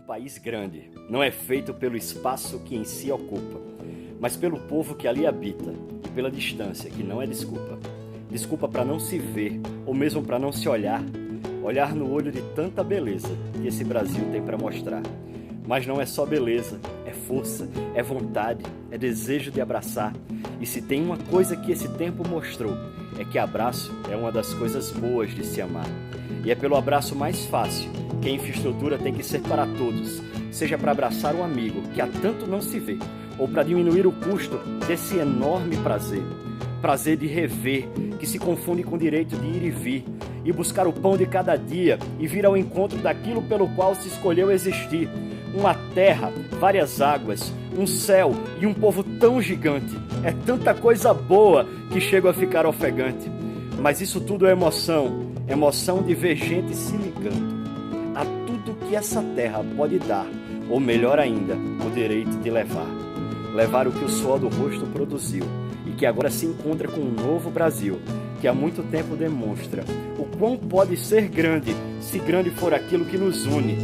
país grande não é feito pelo espaço que em si ocupa, mas pelo povo que ali habita e pela distância, que não é desculpa. Desculpa para não se ver, ou mesmo para não se olhar no olho de tanta beleza que esse Brasil tem para mostrar. Mas não é só beleza, é força, é vontade, é desejo de abraçar. E se tem uma coisa que esse tempo mostrou, é que abraço é uma das coisas boas de se amar. E é pelo abraço mais fácil que a infraestrutura tem que ser para todos, seja para abraçar um amigo que há tanto não se vê, ou para diminuir o custo desse enorme prazer. Prazer de rever, que se confunde com o direito de ir e vir, e buscar o pão de cada dia e vir ao encontro daquilo pelo qual se escolheu existir. Uma terra, várias águas, um céu e um povo tão gigante. É tanta coisa boa que chego a ficar ofegante. Mas isso tudo é emoção, emoção de ver gente se ligando a tudo que essa terra pode dar, ou melhor ainda, o direito de levar. Levar o que o suor do rosto produziu e que agora se encontra com um novo Brasil, que há muito tempo demonstra o quão pode ser grande, se grande for aquilo que nos une.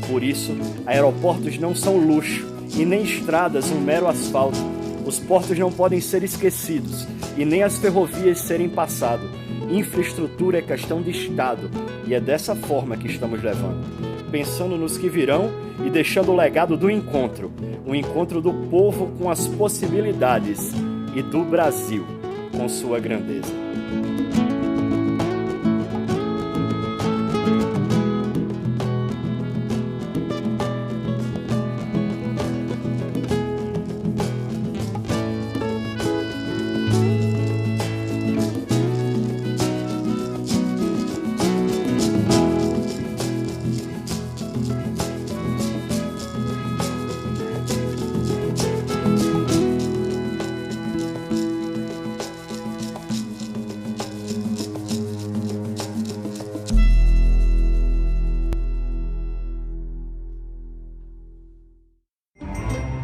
Por isso, aeroportos não são luxo e nem estradas um mero asfalto. Os portos não podem ser esquecidos e nem as ferrovias serem passado. Infraestrutura é questão de Estado e é dessa forma que estamos levando. Pensando nos que virão e deixando o legado do encontro. O encontro do povo com as possibilidades e do Brasil com sua grandeza.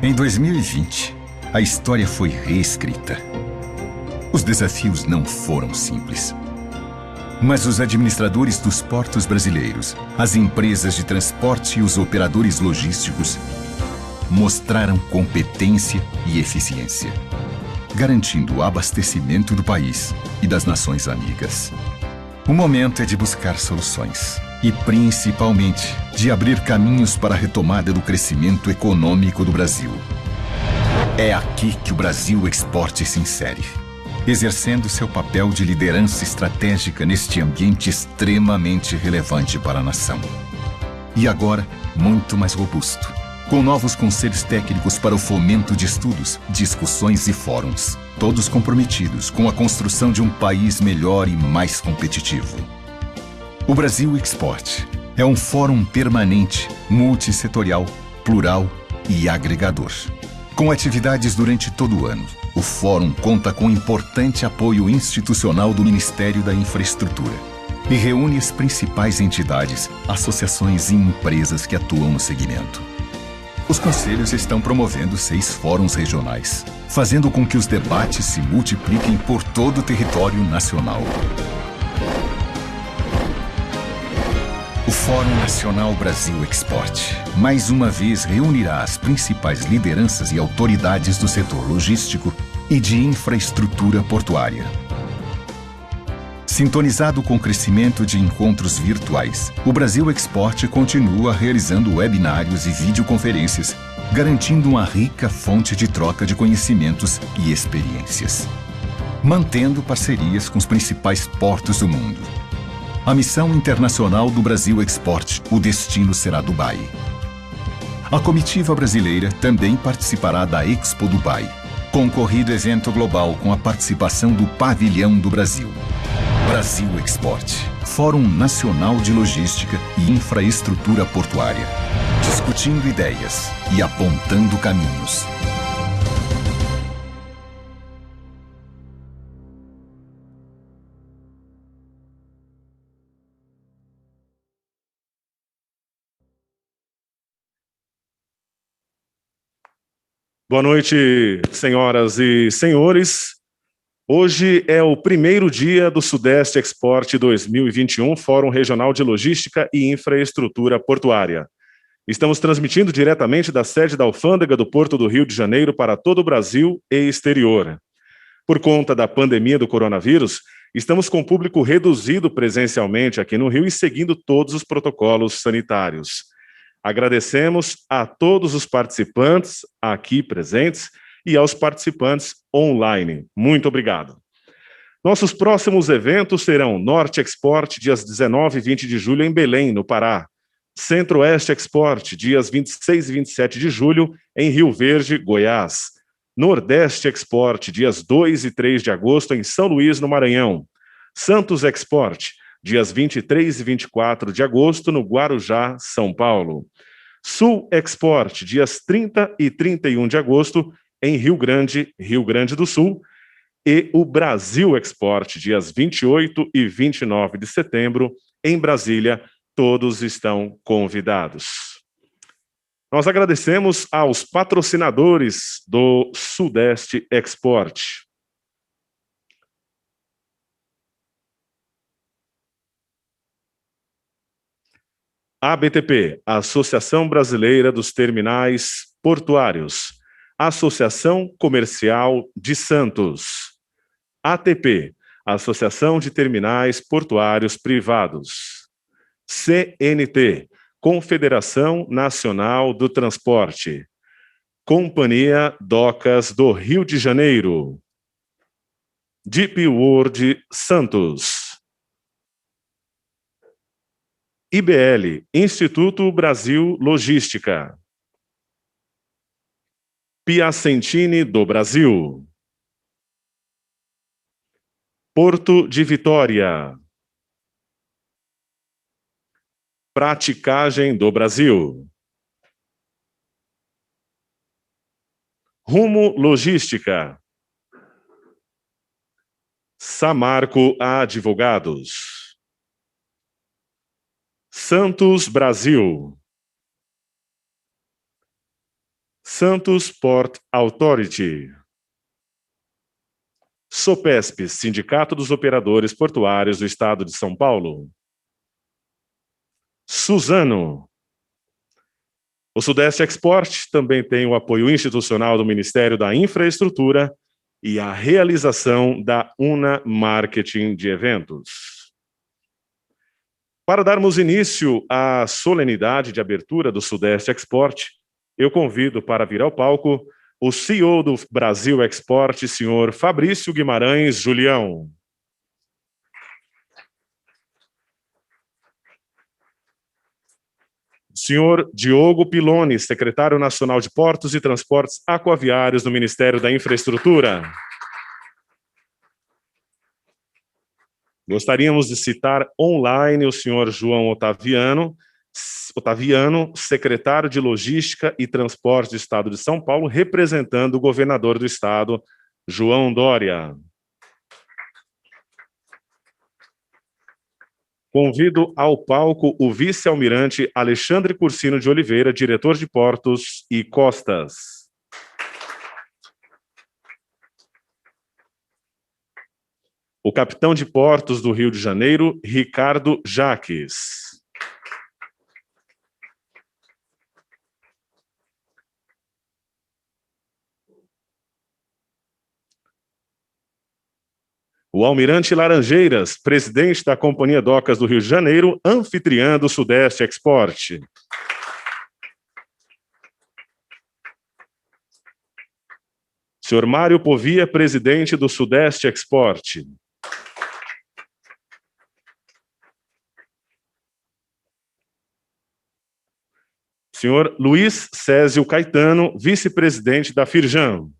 Em 2020, a história foi reescrita. Os desafios não foram simples. Mas os administradores dos portos brasileiros, as empresas de transporte e os operadores logísticos mostraram competência e eficiência, garantindo o abastecimento do país e das nações amigas. O momento é de buscar soluções e, principalmente, de abrir caminhos para a retomada do crescimento econômico do Brasil. É aqui que o Brasil Export se insere, exercendo seu papel de liderança estratégica neste ambiente extremamente relevante para a nação. E agora, muito mais robusto, com novos conselhos técnicos para o fomento de estudos, discussões e fóruns, todos comprometidos com a construção de um país melhor e mais competitivo. O Brasil Export é um fórum permanente, multissetorial, plural e agregador. Com atividades durante todo o ano, o fórum conta com importante apoio institucional do Ministério da Infraestrutura e reúne as principais entidades, associações e empresas que atuam no segmento. Os conselhos estão promovendo 6 fóruns regionais, fazendo com que os debates se multipliquem por todo o território nacional. O Fórum Nacional Brasil Export, mais uma vez, reunirá as principais lideranças e autoridades do setor logístico e de infraestrutura portuária. Sintonizado com o crescimento de encontros virtuais, o Brasil Export continua realizando webinários e videoconferências, garantindo uma rica fonte de troca de conhecimentos e experiências. Mantendo parcerias com os principais portos do mundo. A missão internacional do Brasil Export, o destino será Dubai. A comitiva brasileira também participará da Expo Dubai, concorrido evento global com a participação do Pavilhão do Brasil. Brasil Export, Fórum Nacional de Logística e Infraestrutura Portuária, discutindo ideias e apontando caminhos. Boa noite, senhoras e senhores. Hoje é o primeiro dia do Sudeste Export 2021, Fórum Regional de Logística e Infraestrutura Portuária. Estamos transmitindo diretamente da sede da Alfândega do Porto do Rio de Janeiro para todo o Brasil e exterior. Por conta da pandemia do coronavírus, estamos com público reduzido presencialmente aqui no Rio e seguindo todos os protocolos sanitários. Agradecemos a todos os participantes aqui presentes e aos participantes online. Muito obrigado. Nossos próximos eventos serão Norte Export, dias 19 e 20 de julho em Belém, no Pará. Centro-Oeste Export, dias 26 e 27 de julho em Rio Verde, Goiás. Nordeste Export, dias 2 e 3 de agosto em São Luís, no Maranhão. Santos Export, dias 23 e 24 de agosto no Guarujá, São Paulo. Sul Export, dias 30 e 31 de agosto em Rio Grande, Rio Grande do Sul. E o Brasil Export, dias 28 e 29 de setembro em Brasília. Todos estão convidados. Nós agradecemos aos patrocinadores do Sudeste Export. ABTP, Associação Brasileira dos Terminais Portuários. Associação Comercial de Santos. ATP, Associação de Terminais Portuários Privados. CNT, Confederação Nacional do Transporte. Companhia Docas do Rio de Janeiro. Deep World Santos. IBL, Instituto Brasil Logística. Piacentini do Brasil. Porto de Vitória. Praticagem do Brasil. Rumo Logística. Samarco Advogados. Santos Brasil. Santos Port Authority. Sopesp, Sindicato dos Operadores Portuários do Estado de São Paulo. Suzano. O Sudeste Export também tem o apoio institucional do Ministério da Infraestrutura e a realização da Una Marketing de Eventos. Para darmos início à solenidade de abertura do Sudeste Export, eu convido para vir ao palco o CEO do Brasil Export, senhor Fabrício Guimarães Julião. Senhor Diogo Piloni, secretário nacional de Portos e Transportes Aquaviários do Ministério da Infraestrutura. Gostaríamos de citar online o senhor João Otaviano, secretário de Logística e Transporte do Estado de São Paulo, representando o governador do Estado, João Dória. Convido ao palco o vice-almirante Alexandre Cursino de Oliveira, diretor de Portos e Costas. O capitão de Portos do Rio de Janeiro, Ricardo Jaques. O almirante Laranjeiras, presidente da Companhia Docas do Rio de Janeiro, anfitriã do Sudeste Export. Senhor Mário Povia, presidente do Sudeste Export. Senhor Luiz Césio Caetano, vice-presidente da Firjan.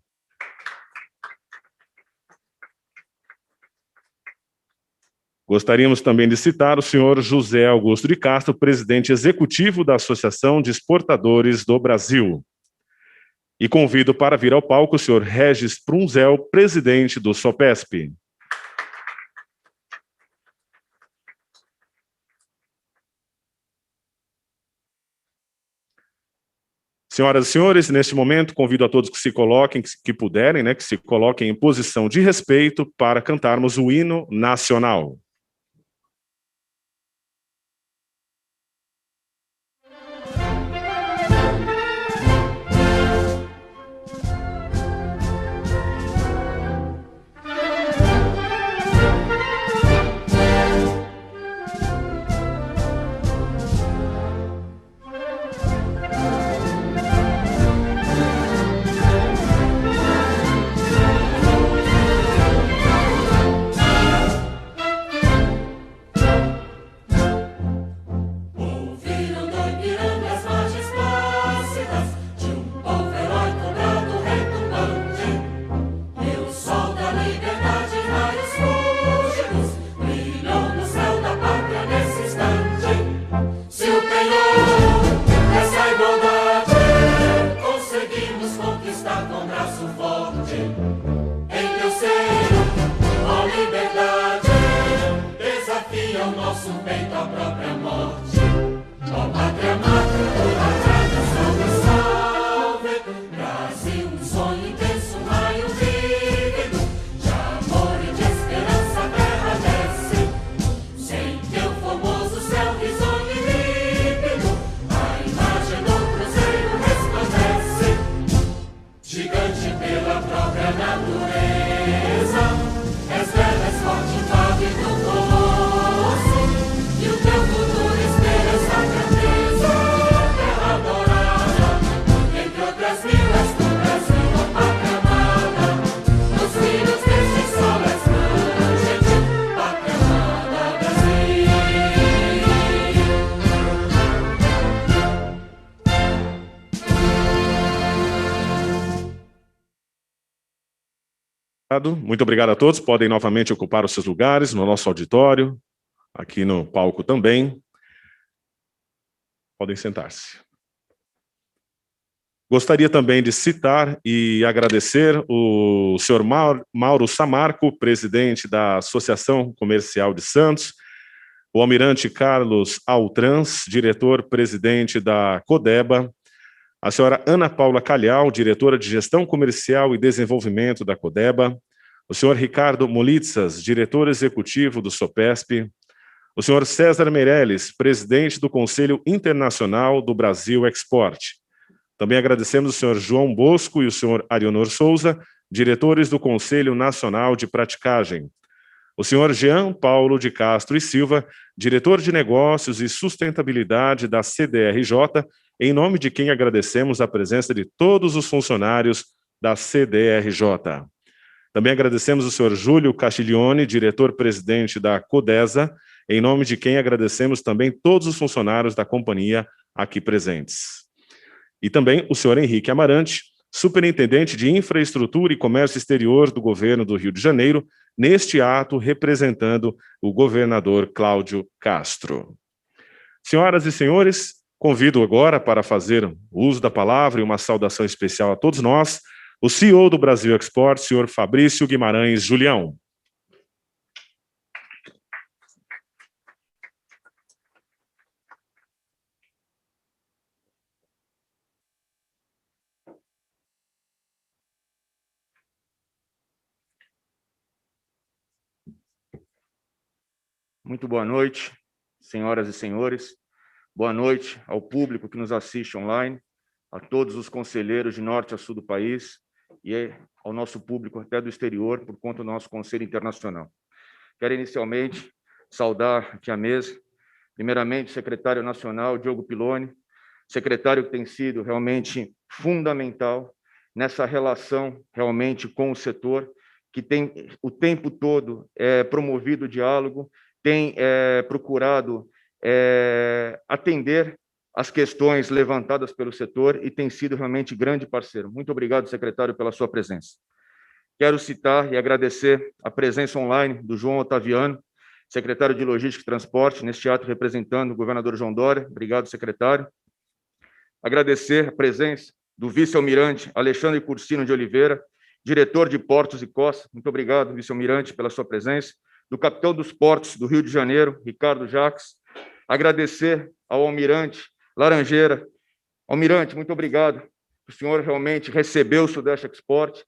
Gostaríamos também de citar o senhor José Augusto de Castro, presidente executivo da Associação de Exportadores do Brasil. E convido para vir ao palco o senhor Regis Prunzel, presidente do Sopesp. Senhoras e senhores, neste momento, convido a todos que se coloquem, que puderem, que se coloquem em posição de respeito para cantarmos o hino nacional. está com o braço forte. Em teu seio, ó liberdade, desafia o nosso peito à própria morte. Ó pátria amada, corajosa, salve, salve. Brasil, um sonho intenso, um raio vívido, de amor e de esperança a terra desce. Sem teu formoso céu risonho e límpido, a imagem do cruzeiro resplandece. Gigante pela própria natureza, és velho, és forte, impávido colosso, e o teu futuro espelha essa grandeza. Terra adorada, entre outras mil, és do Brasil, ó pátria amada. Nos filhos deste sol és tão gentil, pátria amada, Brasil. Muito obrigado a todos. Podem novamente ocupar os seus lugares no nosso auditório, aqui no palco também. Podem sentar-se. Gostaria também de citar e agradecer o senhor Mauro Samarco, presidente da Associação Comercial de Santos, o almirante Carlos Altrans, diretor-presidente da Codeba, a senhora Ana Paula Calhau, diretora de Gestão Comercial e Desenvolvimento da Codeba, o senhor Ricardo Molitzas, diretor executivo do SOPESP, o senhor César Meirelles, presidente do Conselho Internacional do Brasil Export. Também agradecemos o senhor João Bosco e o senhor Arionor Souza, diretores do Conselho Nacional de Praticagem. O senhor Jean Paulo de Castro e Silva, diretor de Negócios e Sustentabilidade da CDRJ, em nome de quem agradecemos a presença de todos os funcionários da CDRJ. Também agradecemos o senhor Júlio Castiglione, diretor-presidente da Codesa, em nome de quem agradecemos também todos os funcionários da companhia aqui presentes. E também o senhor Henrique Amarante, superintendente de Infraestrutura e Comércio Exterior do governo do Rio de Janeiro, neste ato representando o governador Cláudio Castro. Senhoras e senhores, convido agora para fazer uso da palavra e uma saudação especial a todos nós, o CEO do Brasil Export, senhor Fabrício Guimarães Julião. Muito boa noite, senhoras e senhores. Boa noite ao público que nos assiste online, a todos os conselheiros de norte a sul do país e ao nosso público até do exterior, por conta do nosso Conselho Internacional. Quero inicialmente saudar aqui a mesa, primeiramente o secretário nacional, Diogo Piloni, secretário que tem sido realmente fundamental nessa relação realmente com o setor, que tem o tempo todo promovido o diálogo, tem procurado atender as questões levantadas pelo setor e tem sido realmente grande parceiro. Muito obrigado, secretário, pela sua presença. Quero citar e agradecer a presença online do João Otaviano, secretário de Logística e Transporte, neste ato representando o governador João Dória. Obrigado, secretário. Agradecer a presença do vice-almirante Alexandre Cursino de Oliveira, diretor de Portos e Costas. Muito obrigado, vice-almirante, pela sua presença. Do capitão dos Portos do Rio de Janeiro, Ricardo Jacques. Agradecer ao almirante Laranjeira. Almirante, muito obrigado. O senhor realmente recebeu o Sudeste Export.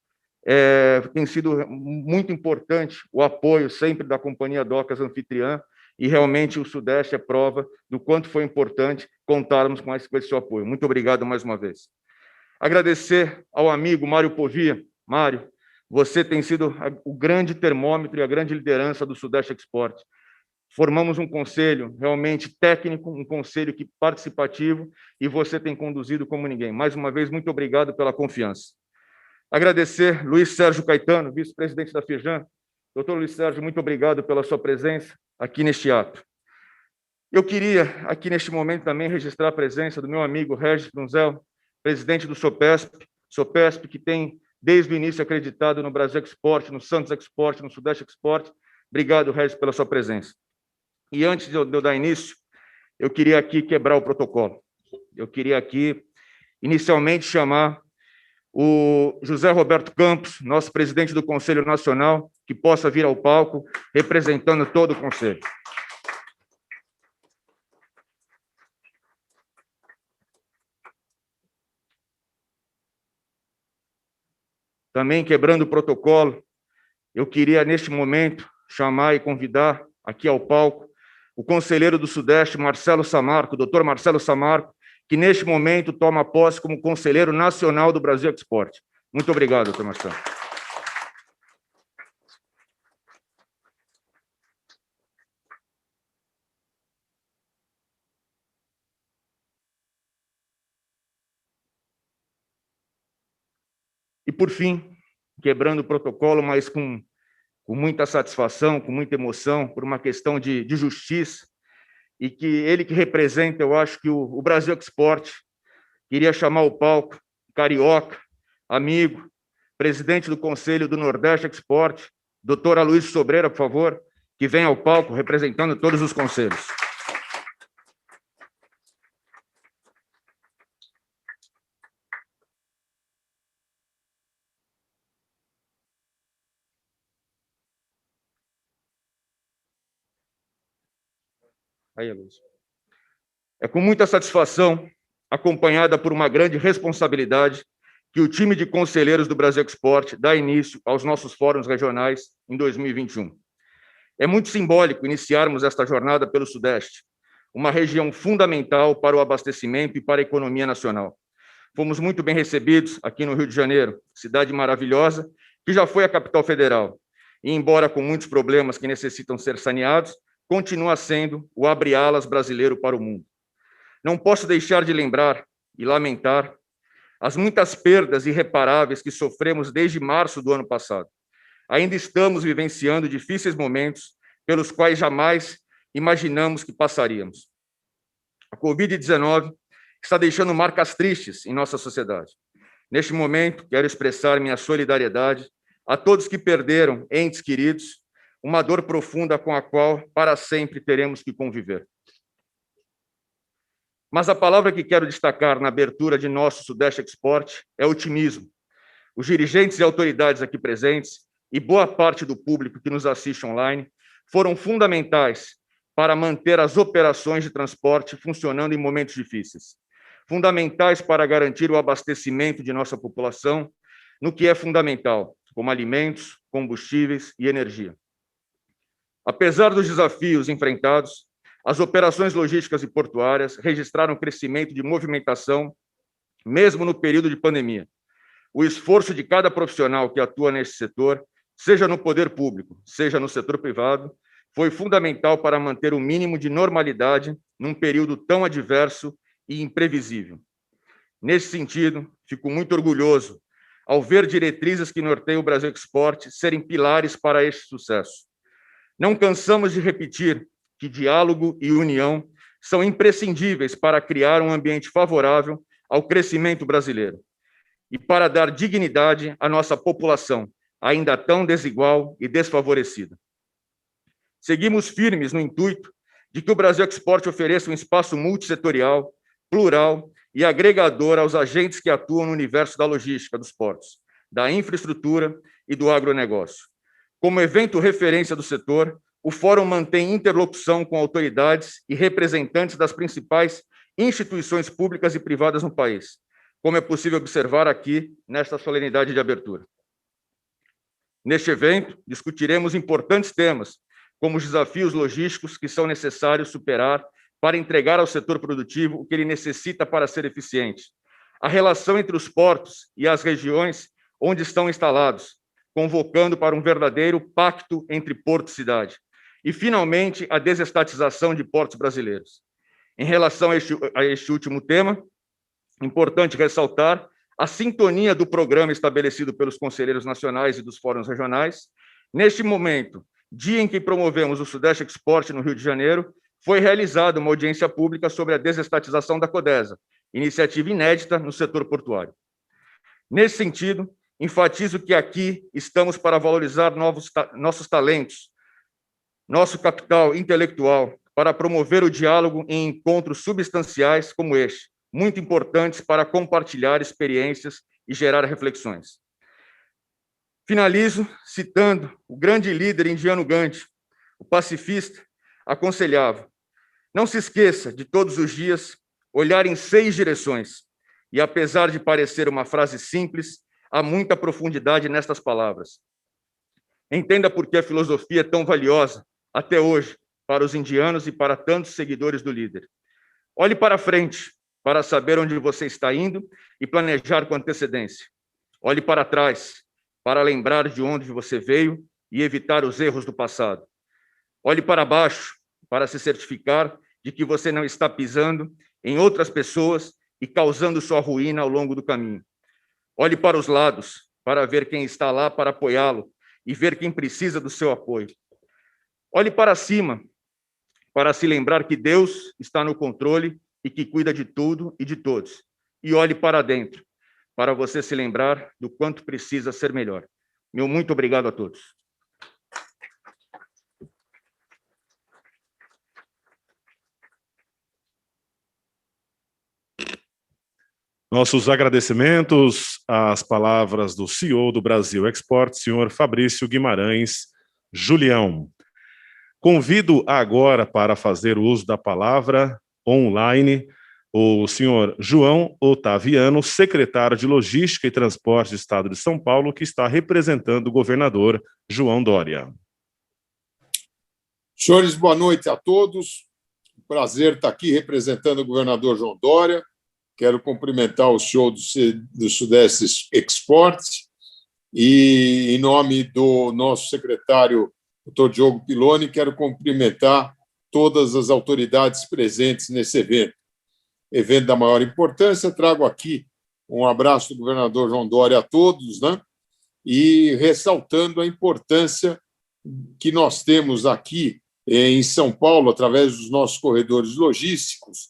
Tem sido muito importante o apoio sempre da Companhia Docas Anfitriã, e realmente o Sudeste é prova do quanto foi importante contarmos com esse seu apoio. Muito obrigado mais uma vez. Agradecer ao amigo Mário Povia. Mário, você tem sido o grande termômetro e a grande liderança do Sudeste Export. Formamos um conselho realmente técnico, um conselho participativo, e você tem conduzido como ninguém. Mais uma vez, muito obrigado pela confiança. Agradecer Luiz Sérgio Caetano, vice-presidente da Firjan. Doutor Luiz Sérgio, muito obrigado pela sua presença aqui neste ato. Eu queria, aqui neste momento, também registrar a presença do meu amigo Regis Brunzel, presidente do SOPESP, que tem, desde o início, acreditado no Brasil Export, no Santos Export, no Sudeste Export. Obrigado, Regis, pela sua presença. E antes de eu dar início, eu queria aqui quebrar o protocolo. Eu queria aqui, inicialmente, chamar o José Roberto Campos, nosso presidente do Conselho Nacional, que possa vir ao palco representando todo o Conselho. Também, quebrando o protocolo, eu queria, neste momento, chamar e convidar aqui ao palco o conselheiro do Sudeste, Marcelo Samarco, doutor Marcelo Samarco, que, neste momento, toma posse como conselheiro nacional do Brasil Export. Muito obrigado, doutor Marcelo. E, por fim, quebrando o protocolo, mas com muita satisfação, com muita emoção, por uma questão de justiça, e que ele que representa, eu acho que o Brasil Export, queria chamar ao palco, carioca, amigo, presidente do Conselho do Nordeste Export, doutor Aloysio Sobreira, por favor, que vem ao palco representando todos os conselhos. Aí, Aloysio. É com muita satisfação, acompanhada por uma grande responsabilidade, que o time de conselheiros do Brasil Export dá início aos nossos fóruns regionais em 2021. É muito simbólico iniciarmos esta jornada pelo Sudeste, uma região fundamental para o abastecimento e para a economia nacional. Fomos muito bem recebidos aqui no Rio de Janeiro, cidade maravilhosa, que já foi a capital federal, e embora com muitos problemas que necessitam ser saneados, continua sendo o abre-alas brasileiro para o mundo. Não posso deixar de lembrar e lamentar as muitas perdas irreparáveis que sofremos desde março do ano passado. Ainda estamos vivenciando difíceis momentos pelos quais jamais imaginamos que passaríamos. A Covid-19 está deixando marcas tristes em nossa sociedade. Neste momento, quero expressar minha solidariedade a todos que perderam entes queridos, uma dor profunda com a qual, para sempre, teremos que conviver. Mas a palavra que quero destacar na abertura de nosso Sudeste Export é otimismo. Os dirigentes e autoridades aqui presentes e boa parte do público que nos assiste online foram fundamentais para manter as operações de transporte funcionando em momentos difíceis, fundamentais para garantir o abastecimento de nossa população no que é fundamental, como alimentos, combustíveis e energia. Apesar dos desafios enfrentados, as operações logísticas e portuárias registraram crescimento de movimentação, mesmo no período de pandemia. O esforço de cada profissional que atua neste setor, seja no poder público, seja no setor privado, foi fundamental para manter o mínimo de normalidade num período tão adverso e imprevisível. Nesse sentido, fico muito orgulhoso ao ver diretrizes que norteiam o Brasil Export serem pilares para este sucesso. Não cansamos de repetir que diálogo e união são imprescindíveis para criar um ambiente favorável ao crescimento brasileiro e para dar dignidade à nossa população, ainda tão desigual e desfavorecida. Seguimos firmes no intuito de que o Brasil Export ofereça um espaço multissetorial, plural e agregador aos agentes que atuam no universo da logística dos portos, da infraestrutura e do agronegócio. Como evento referência do setor, o Fórum mantém interlocução com autoridades e representantes das principais instituições públicas e privadas no país, como é possível observar aqui nesta solenidade de abertura. Neste evento, discutiremos importantes temas, como os desafios logísticos que são necessários superar para entregar ao setor produtivo o que ele necessita para ser eficiente, a relação entre os portos e as regiões onde estão instalados, convocando para um verdadeiro pacto entre porto e cidade, e, finalmente, a desestatização de portos brasileiros. Em relação a este último tema, importante ressaltar a sintonia do programa estabelecido pelos conselheiros nacionais e dos fóruns regionais. Neste momento, dia em que promovemos o Sudeste Export no Rio de Janeiro, foi realizada uma audiência pública sobre a desestatização da Codesa, iniciativa inédita no setor portuário. Nesse sentido, enfatizo que aqui estamos para valorizar nossos talentos, nosso capital intelectual, para promover o diálogo em encontros substanciais como este, muito importantes para compartilhar experiências e gerar reflexões. Finalizo citando o grande líder indiano Gandhi, o pacifista, aconselhava: não se esqueça de todos os dias olhar em 6 direções. E apesar de parecer uma frase simples, há muita profundidade nestas palavras. Entenda por que a filosofia é tão valiosa, até hoje, para os indianos e para tantos seguidores do líder. Olhe para frente, para saber onde você está indo e planejar com antecedência. Olhe para trás, para lembrar de onde você veio e evitar os erros do passado. Olhe para baixo, para se certificar de que você não está pisando em outras pessoas e causando sua ruína ao longo do caminho. Olhe para os lados, para ver quem está lá para apoiá-lo e ver quem precisa do seu apoio. Olhe para cima, para se lembrar que Deus está no controle e que cuida de tudo e de todos. E olhe para dentro, para você se lembrar do quanto precisa ser melhor. Meu muito obrigado a todos. Nossos agradecimentos às palavras do CEO do Brasil Export, senhor Fabrício Guimarães Julião. Convido agora para fazer uso da palavra online o senhor João Otaviano, secretário de Logística e Transporte do Estado de São Paulo, que está representando o governador João Dória. Senhores, boa noite a todos. Prazer estar aqui representando o governador João Dória. Quero cumprimentar o senhor do Sudeste Export e, em nome do nosso secretário, doutor Diogo Piloni, quero cumprimentar todas as autoridades presentes nesse evento. Evento da maior importância, trago aqui um abraço do governador João Dória a todos, né? E ressaltando a importância que nós temos aqui em São Paulo, através dos nossos corredores logísticos,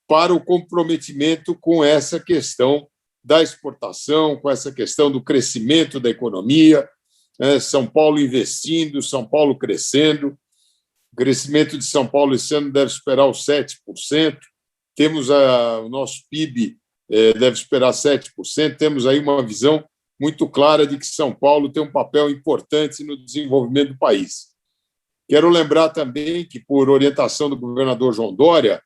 para o comprometimento com essa questão da exportação, com essa questão do crescimento da economia, São Paulo investindo, São Paulo crescendo. O crescimento de São Paulo esse ano deve superar os 7%, temos o nosso PIB deve superar 7%, temos aí uma visão muito clara de que São Paulo tem um papel importante no desenvolvimento do país. Quero lembrar também que, por orientação do governador João Dória,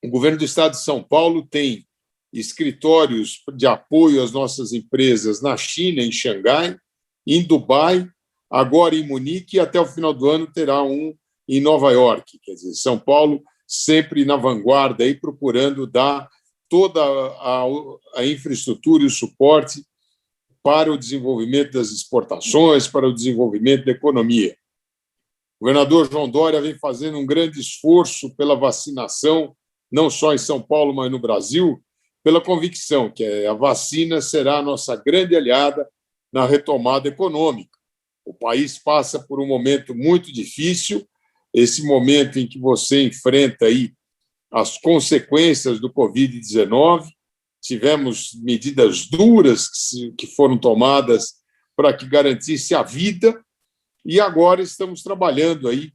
o governo do Estado de São Paulo tem escritórios de apoio às nossas empresas na China, em Xangai, em Dubai, agora em Munique, e até o final do ano terá um em Nova York. Quer dizer, São Paulo sempre na vanguarda, aí, procurando dar toda a infraestrutura e o suporte para o desenvolvimento das exportações, para o desenvolvimento da economia. O governador João Dória vem fazendo um grande esforço pela vacinação, não só em São Paulo, mas no Brasil, pela convicção que a vacina será a nossa grande aliada na retomada econômica. O país passa por um momento muito difícil, esse momento em que você enfrenta aí as consequências do Covid-19, tivemos medidas duras que foram tomadas para que garantisse a vida, e agora estamos trabalhando aí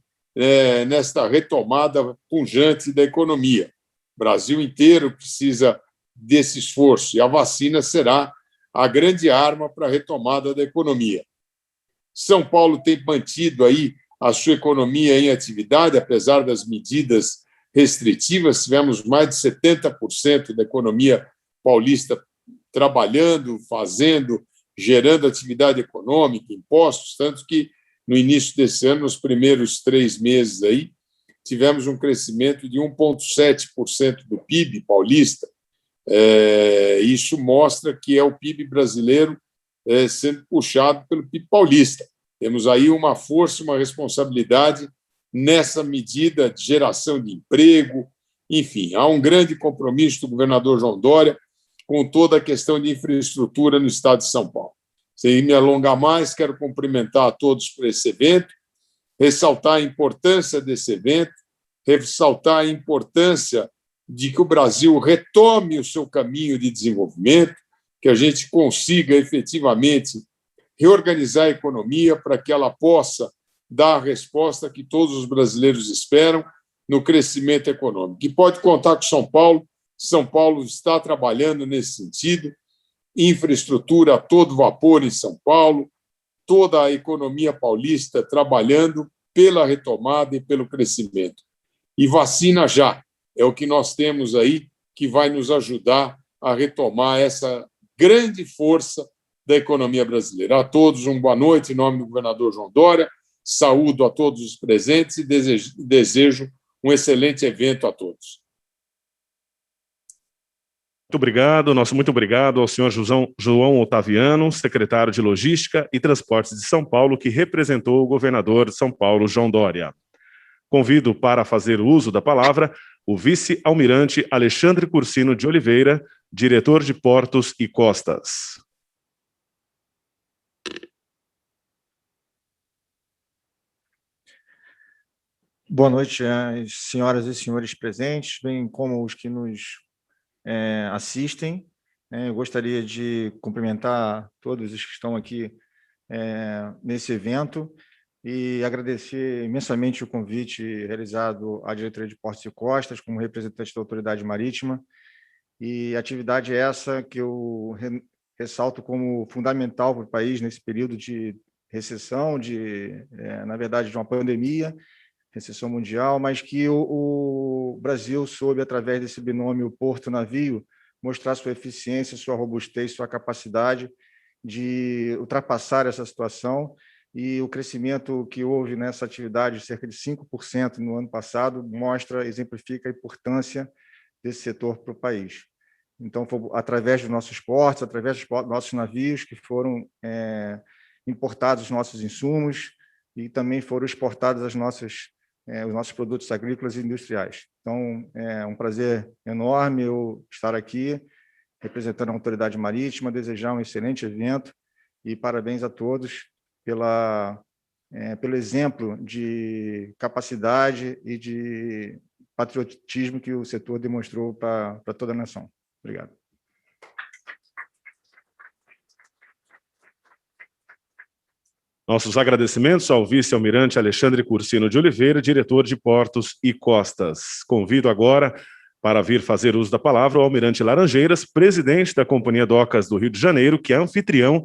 nesta retomada pujante da economia. O Brasil inteiro precisa desse esforço, e a vacina será a grande arma para a retomada da economia. São Paulo tem mantido aí a sua economia em atividade, apesar das medidas restritivas, tivemos mais de 70% da economia paulista trabalhando, fazendo, gerando atividade econômica, impostos, tanto que no início desse ano, nos primeiros 3 meses aí, tivemos um crescimento de 1,7% do PIB paulista. Isso mostra que é o PIB brasileiro sendo puxado pelo PIB paulista. Temos aí uma força, uma responsabilidade nessa medida de geração de emprego. Enfim, há um grande compromisso do governador João Dória com toda a questão de infraestrutura no estado de São Paulo. Sem me alongar mais, quero cumprimentar a todos por esse evento, ressaltar a importância desse evento, ressaltar a importância de que o Brasil retome o seu caminho de desenvolvimento, que a gente consiga efetivamente reorganizar a economia para que ela possa dar a resposta que todos os brasileiros esperam no crescimento econômico. E pode contar com São Paulo está trabalhando nesse sentido. infraestrutura a todo vapor em São Paulo, toda a economia paulista trabalhando pela retomada e pelo crescimento. E vacina já, é o que nós temos aí que vai nos ajudar a retomar essa grande força da economia brasileira. A todos, uma boa noite, em nome do governador João Dória, saúdo a todos os presentes e desejo um excelente evento a todos. Muito obrigado ao senhor João Otaviano, secretário de Logística e Transportes de São Paulo, que representou o governador de São Paulo, João Dória. Convido para fazer uso da palavra o vice-almirante Alexandre Cursino de Oliveira, diretor de Portos e Costas. Boa noite às senhoras e senhores presentes, bem como os que nos assistem. Eu gostaria de cumprimentar todos os que estão aqui nesse evento e agradecer imensamente o convite realizado à diretoria de Portos e Costas, como representante da Autoridade Marítima, e atividade essa que eu ressalto como fundamental para o país nesse período de recessão, na verdade, de uma pandemia, recessão mundial, mas que o Brasil soube, através desse binômio porto-navio, mostrar sua eficiência, sua robustez, sua capacidade de ultrapassar essa situação, e o crescimento que houve nessa atividade, cerca de 5% no ano passado, exemplifica a importância desse setor para o país. Então, foi através dos nossos portos, através dos nossos navios, que foram importados os nossos insumos e também foram exportados os nossos produtos agrícolas e industriais. Então, é um prazer enorme eu estar aqui, representando a Autoridade Marítima, desejar um excelente evento e parabéns a todos pelo exemplo de capacidade e de patriotismo que o setor demonstrou para toda a nação. Obrigado. Nossos agradecimentos ao vice-almirante Alexandre Cursino de Oliveira, diretor de Portos e Costas. Convido agora para vir fazer uso da palavra o almirante Laranjeiras, presidente da Companhia Docas do Rio de Janeiro, que é anfitriã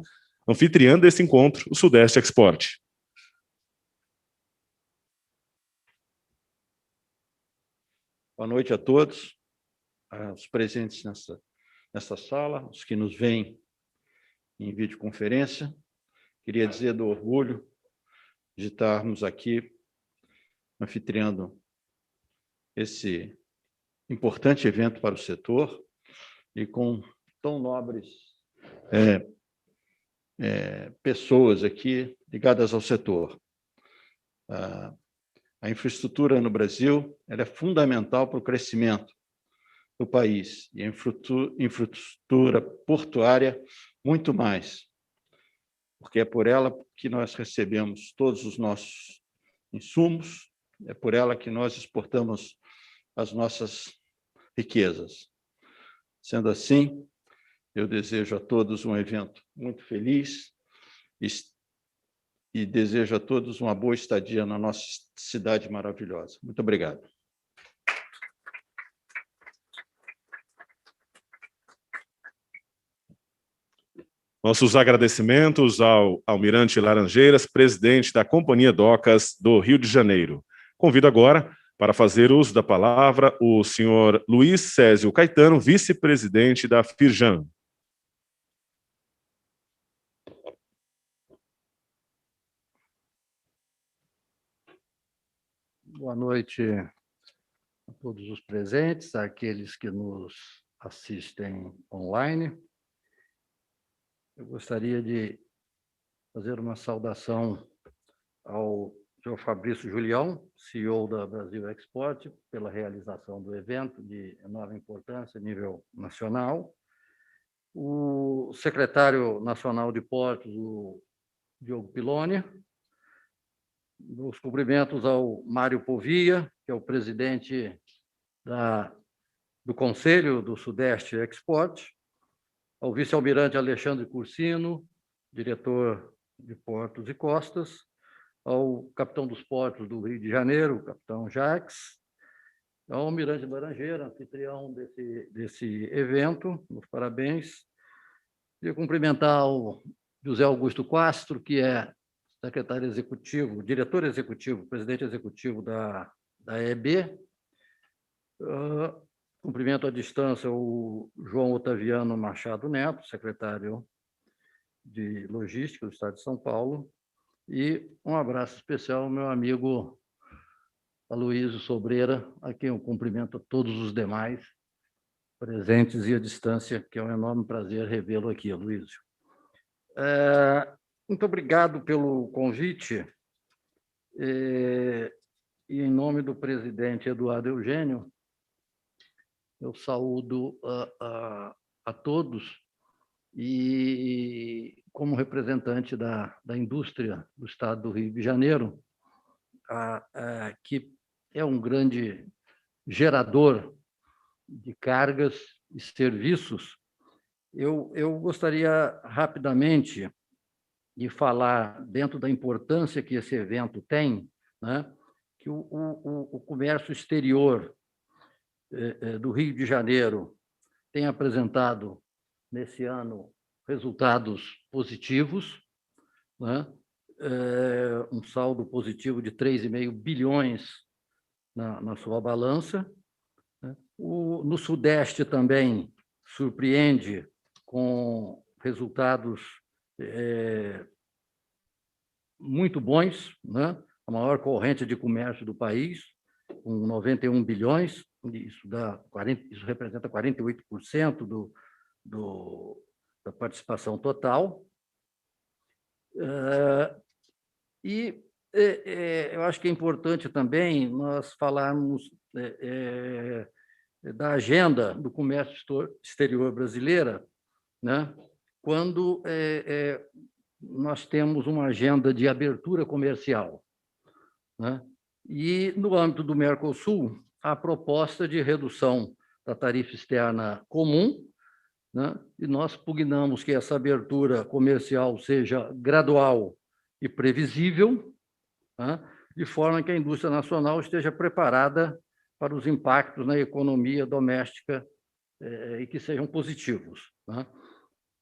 desse encontro, o Sudeste Export. Boa noite a todos, os presentes nessa sala, os que nos veem em videoconferência. Queria dizer do orgulho de estarmos aqui anfitriando esse importante evento para o setor e com tão nobres pessoas aqui ligadas ao setor. A infraestrutura no Brasil ela é fundamental para o crescimento do país e a infraestrutura portuária muito mais, porque é por ela que nós recebemos todos os nossos insumos, é por ela que nós exportamos as nossas riquezas. Sendo assim, eu desejo a todos um evento muito feliz e desejo a todos uma boa estadia na nossa cidade maravilhosa. Muito obrigado. Nossos agradecimentos ao almirante Laranjeiras, presidente da Companhia Docas do Rio de Janeiro. Convido agora para fazer uso da palavra o senhor Luiz Césio Caetano, vice-presidente da Firjan. Boa noite a todos os presentes, àqueles que nos assistem online. Eu gostaria de fazer uma saudação ao senhor Fabrício Julião, CEO da Brasil Export, pela realização do evento de enorme importância a nível nacional. O secretário nacional de Portos, o Diogo Piloni. Meus cumprimentos ao Mário Povia, que é o presidente do Conselho do Sudeste Export, ao vice-almirante Alexandre Cursino, diretor de Portos e Costas, ao capitão dos portos do Rio de Janeiro, o capitão Jacques, ao almirante Laranjeira, anfitrião desse evento, meus parabéns, Queria cumprimentar o José Augusto Castro, que é secretário executivo, diretor executivo, presidente executivo da EB. Cumprimento à distância o João Otaviano Machado Neto, secretário de Logística do Estado de São Paulo, e um abraço especial ao meu amigo Aloysio Sobreira, a quem eu cumprimento a todos os demais presentes e à distância, que é um enorme prazer revê-lo aqui, Aloysio. Muito obrigado pelo convite, e em nome do presidente Eduardo Eugênio, eu saúdo a todos e, como representante da indústria do Estado do Rio de Janeiro, que é um grande gerador de cargas e serviços, eu gostaria rapidamente de falar, dentro da importância que esse evento tem, né, que o comércio exterior do Rio de Janeiro tem apresentado, nesse ano, resultados positivos, né? Um saldo positivo de 3,5 bilhões na sua balança. No Sudeste também surpreende com resultados muito bons, né? A maior corrente de comércio do país, com 91 bilhões, isso representa 48% da participação total. Eu acho que é importante também nós falarmos da agenda do comércio exterior brasileira, né? Quando nós temos uma agenda de abertura comercial, né? E, no âmbito do Mercosul, a proposta de redução da tarifa externa comum, né? E nós pugnamos que essa abertura comercial seja gradual e previsível, né? De forma que a indústria nacional esteja preparada para os impactos na economia doméstica e que sejam positivos, né?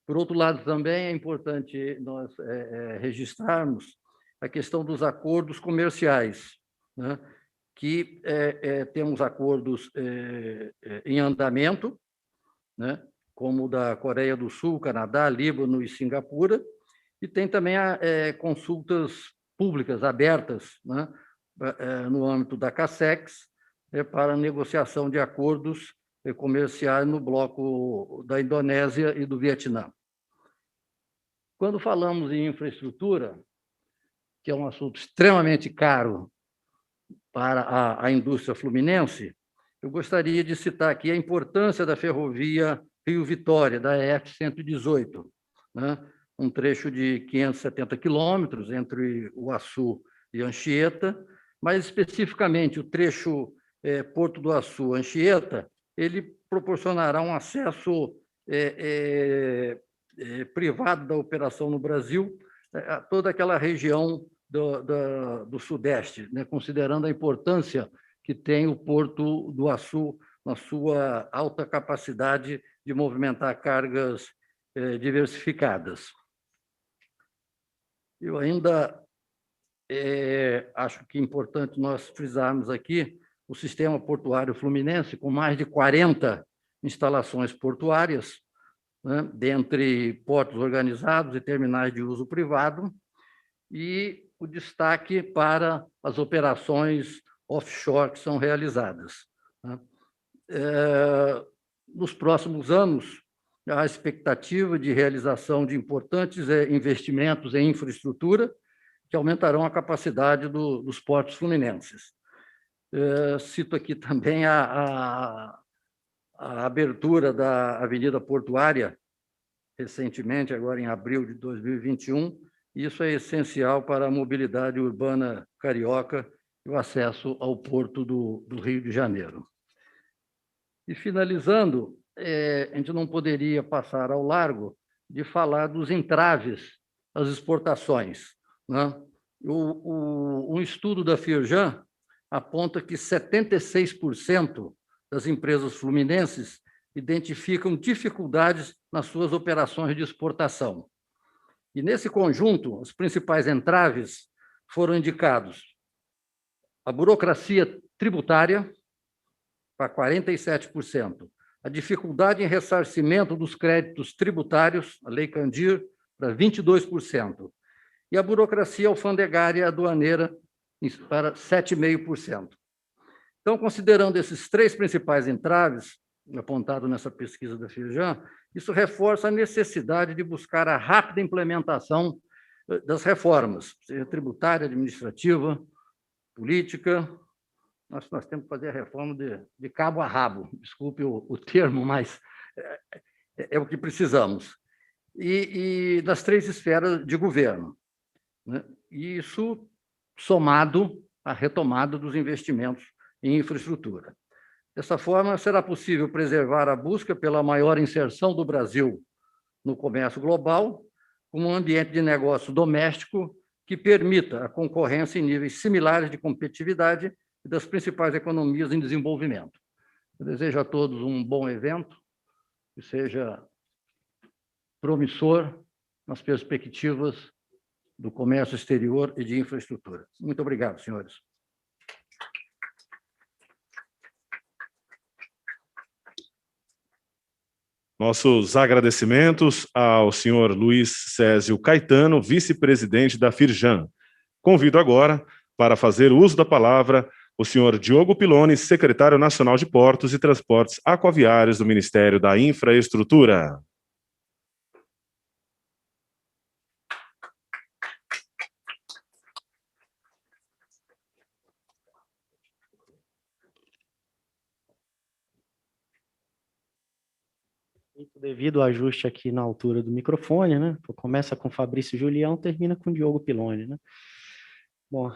Por outro lado, também é importante nós registrarmos a questão dos acordos comerciais, né? Que temos acordos em andamento, né? Como o da Coreia do Sul, Canadá, Líbano e Singapura, e tem também consultas públicas abertas, né? No âmbito da CASEX, para negociação de acordos comerciais no bloco da Indonésia e do Vietnã. Quando falamos em infraestrutura, que é um assunto extremamente caro para a indústria fluminense, eu gostaria de citar aqui a importância da ferrovia Rio-Vitória, da EF-118, né? Um trecho de 570 quilômetros entre Uaçu e Anchieta, mas especificamente o trecho Porto do Açu-Anchieta, ele proporcionará um acesso privado da operação no Brasil a toda aquela região do Sudeste, né? Considerando a importância que tem o Porto do Açu na sua alta capacidade de movimentar cargas diversificadas. Eu ainda acho que é importante nós frisarmos aqui o sistema portuário fluminense, com mais de 40 instalações portuárias, né, dentre portos organizados e terminais de uso privado, e o destaque para as operações offshore que são realizadas, né? Nos próximos anos, há a expectativa de realização de importantes investimentos em infraestrutura que aumentarão a capacidade dos portos fluminenses. Cito aqui também a abertura da Avenida Portuária, recentemente, agora em abril de 2021. Isso é essencial para a mobilidade urbana carioca e o acesso ao porto do Rio de Janeiro. E, finalizando, a gente não poderia passar ao largo de falar dos entraves às exportações, né? Um estudo da Firjan aponta que 76% das empresas fluminenses identificam dificuldades nas suas operações de exportação. E, nesse conjunto, os principais entraves foram indicados: a burocracia tributária, para 47%, a dificuldade em ressarcimento dos créditos tributários, a Lei Candir, para 22%, e a burocracia alfandegária aduaneira, para 7,5%. Então, considerando esses três principais entraves, apontados nessa pesquisa da Firjan, isso reforça a necessidade de buscar a rápida implementação das reformas, seja tributária, administrativa, política. Nós temos que fazer a reforma de cabo a rabo, desculpe o termo, mas é o que precisamos. E das três esferas de governo, né? E isso somado à retomada dos investimentos em infraestrutura. Dessa forma, será possível preservar a busca pela maior inserção do Brasil no comércio global, como um ambiente de negócio doméstico que permita a concorrência em níveis similares de competitividade das principais economias em desenvolvimento. Eu desejo a todos um bom evento, que seja promissor nas perspectivas do comércio exterior e de infraestrutura. Muito obrigado, senhores. Nossos agradecimentos ao senhor Luiz Césio Caetano, vice-presidente da Firjan. Convido agora, para fazer uso da palavra, o senhor Diogo Piloni, secretário nacional de Portos e Transportes Aquaviários do Ministério da Infraestrutura. Devido ao ajuste aqui na altura do microfone, né? Começa com Fabrício Julião, termina com Diogo Piloni, né? Bom,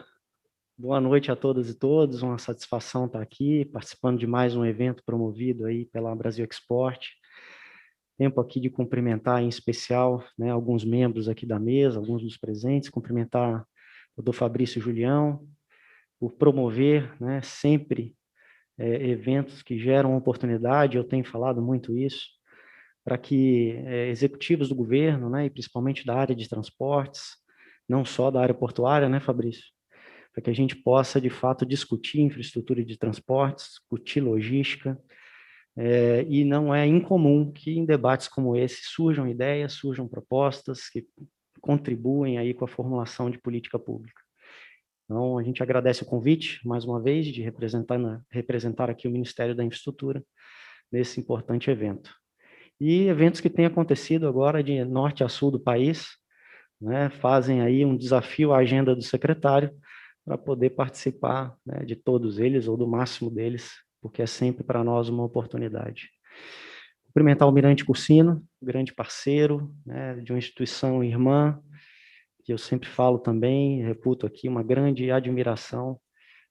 boa noite a todas e todos, uma satisfação estar aqui, participando de mais um evento promovido aí pela Brasil Export. Tempo aqui de cumprimentar, em especial, né, alguns membros aqui da mesa, alguns dos presentes, cumprimentar o do Fabrício Julião, por promover, né, sempre eventos que geram oportunidade, eu tenho falado muito isso, para que executivos do governo, né, e principalmente da área de transportes, não só da área portuária, né, Fabrício, para que a gente possa, de fato, discutir infraestrutura de transportes, discutir logística, e não é incomum que em debates como esse surjam ideias, surjam propostas que contribuem aí com a formulação de política pública. Então, a gente agradece o convite, mais uma vez, de representar aqui o Ministério da Infraestrutura nesse importante evento. E eventos que têm acontecido agora de norte a sul do país, né, fazem aí um desafio à agenda do secretário para poder participar, né, de todos eles, ou do máximo deles, porque é sempre para nós uma oportunidade. Cumprimentar o Almirante Cursino, grande parceiro, né, de uma instituição irmã, que eu sempre falo também, reputo aqui uma grande admiração,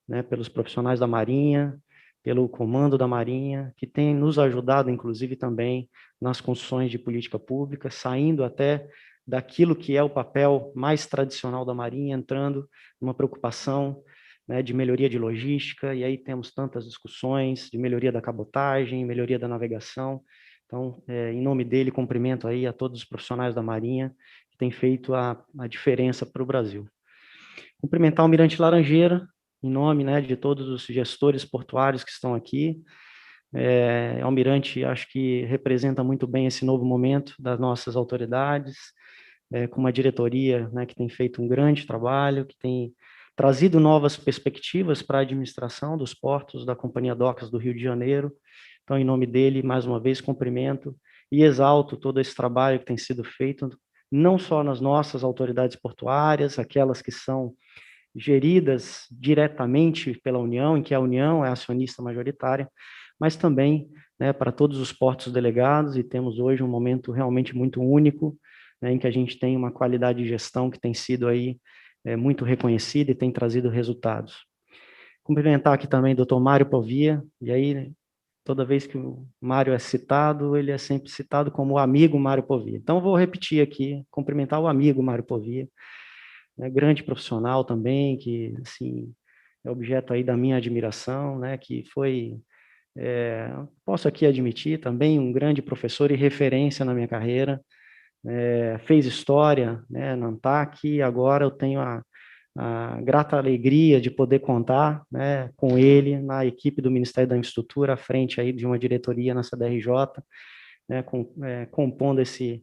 né, pelos profissionais da Marinha, pelo comando da Marinha, que tem nos ajudado, inclusive, também nas construções de política pública, saindo até daquilo que é o papel mais tradicional da Marinha, entrando numa preocupação, né, de melhoria de logística, e aí temos tantas discussões de melhoria da cabotagem, melhoria da navegação. Então, em nome dele, cumprimento aí a todos os profissionais da Marinha que têm feito a diferença para o Brasil. Cumprimentar o Almirante Laranjeira, em nome, né, de todos os gestores portuários que estão aqui. Almirante, acho que representa muito bem esse novo momento das nossas autoridades, com uma diretoria, né, que tem feito um grande trabalho, que tem trazido novas perspectivas para a administração dos portos da Companhia Docas do Rio de Janeiro. Então, em nome dele, mais uma vez, cumprimento e exalto todo esse trabalho que tem sido feito, não só nas nossas autoridades portuárias, aquelas que são geridas diretamente pela União, em que a União é acionista majoritária, mas também, né, para todos os portos delegados, e temos hoje um momento realmente muito único, né, em que a gente tem uma qualidade de gestão que tem sido aí muito reconhecida e tem trazido resultados. Cumprimentar aqui também o Dr. Mário Povia, e aí, toda vez que o Mário é citado, ele é sempre citado como o amigo Mário Povia. Então, vou repetir aqui, cumprimentar o amigo Mário Povia, né, grande profissional também, que, assim, é objeto aí da minha admiração, né, que foi Posso aqui admitir também um grande professor e referência na minha carreira, fez história, né, na ANTAC, e agora eu tenho a grata alegria de poder contar, né, com ele na equipe do Ministério da Infraestrutura, à frente aí de uma diretoria na CDRJ, né, compondo esse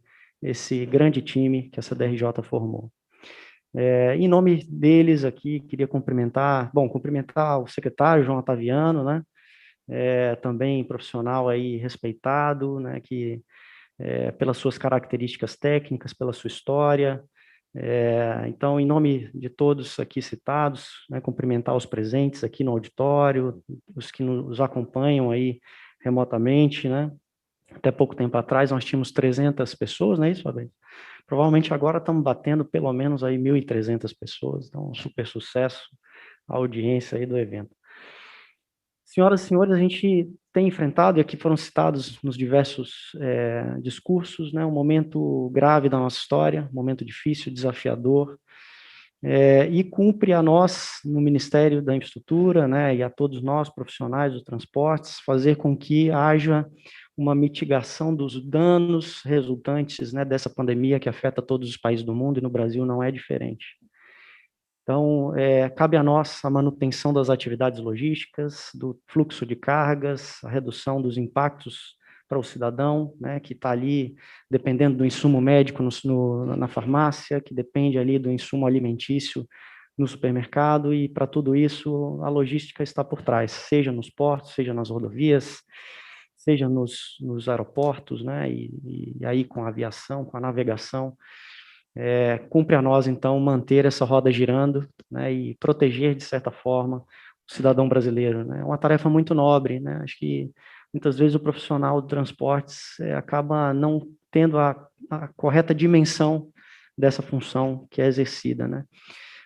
grande time que a CDRJ formou. Em nome deles aqui, queria cumprimentar o secretário João Otaviano, né, também profissional aí respeitado, né, que pelas suas características técnicas, pela sua história. Então, em nome de todos aqui citados, né, cumprimentar os presentes aqui no auditório, os que nos acompanham aí remotamente, né? Até pouco tempo atrás nós tínhamos 300 pessoas, não é isso, Fabrício? Provavelmente agora estamos batendo pelo menos aí 1.300 pessoas, então um super sucesso a audiência aí do evento. Senhoras e senhores, a gente tem enfrentado, e aqui foram citados nos diversos discursos, né, um momento grave da nossa história, um momento difícil, desafiador, e cumpre a nós, no Ministério da Infraestrutura, né, e a todos nós, profissionais dos transportes, fazer com que haja uma mitigação dos danos resultantes, né, dessa pandemia que afeta todos os países do mundo, e no Brasil não é diferente. Então, cabe a nós a manutenção das atividades logísticas, do fluxo de cargas, a redução dos impactos para o cidadão, né, que está ali dependendo do insumo médico na farmácia, que depende ali do insumo alimentício no supermercado, e para tudo isso a logística está por trás, seja nos portos, seja nas rodovias, seja nos aeroportos, né, e aí com a aviação, com a navegação. Cumpre a nós, então, manter essa roda girando, né, e proteger, de certa forma, o cidadão brasileiro, né? É uma tarefa muito nobre, né? Acho que, muitas vezes, o profissional de transportes acaba não tendo a correta dimensão dessa função que é exercida, né?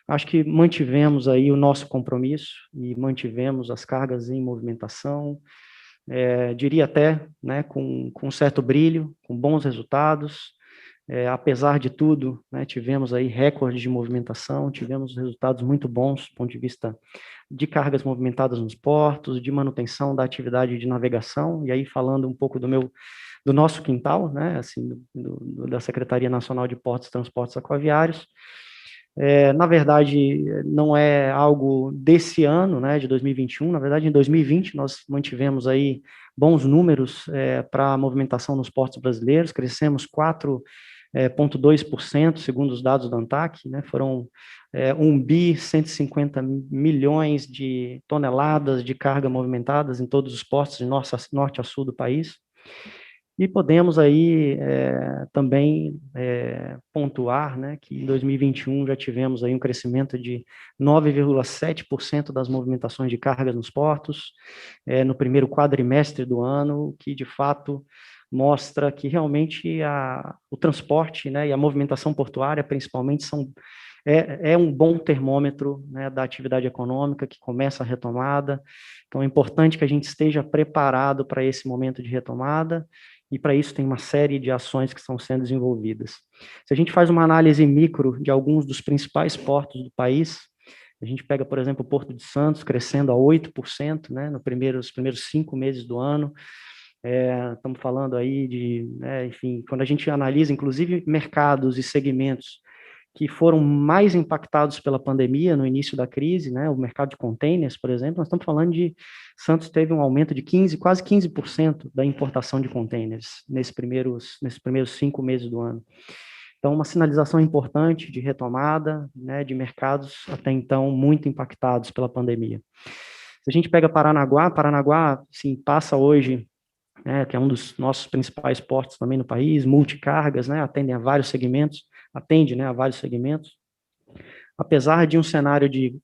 Acho que mantivemos aí o nosso compromisso e mantivemos as cargas em movimentação, diria até, né, com certo brilho, com bons resultados. Apesar de tudo, né, tivemos aí recordes de movimentação, tivemos resultados muito bons do ponto de vista de cargas movimentadas nos portos, de manutenção da atividade de navegação, e aí falando um pouco do nosso quintal, né, assim, da Secretaria Nacional de Portos e Transportes Aquaviários. Na verdade, não é algo desse ano, né, de 2021, na verdade, em 2020 nós mantivemos aí bons números para a movimentação nos portos brasileiros, crescemos 4,2%, segundo os dados da ANTAC, né, foram 1.150 bilhões de toneladas de carga movimentadas em todos os portos de norte a sul do país. E podemos aí também pontuar, né, que em 2021 já tivemos aí um crescimento de 9,7% das movimentações de cargas nos portos, no primeiro quadrimestre do ano, que de fato mostra que realmente o transporte, né, e a movimentação portuária, principalmente, é um bom termômetro, né, da atividade econômica que começa a retomada. Então, é importante que a gente esteja preparado para esse momento de retomada, e para isso tem uma série de ações que estão sendo desenvolvidas. Se a gente faz uma análise micro de alguns dos principais portos do país, a gente pega, por exemplo, o Porto de Santos, crescendo a 8%, né, nos primeiros 5 meses do ano. Estamos falando aí de, né, enfim, quando a gente analisa, inclusive, mercados e segmentos que foram mais impactados pela pandemia no início da crise, né, o mercado de containers, por exemplo, nós estamos falando de Santos teve um aumento de quase 15% da importação de containers nesses primeiros 5 meses do ano. Então, uma sinalização importante de retomada, né, de mercados até então muito impactados pela pandemia. Se a gente pega Paranaguá, sim, passa hoje, que é um dos nossos principais portos também no país, multicargas, né, atende a vários segmentos, apesar de um cenário de,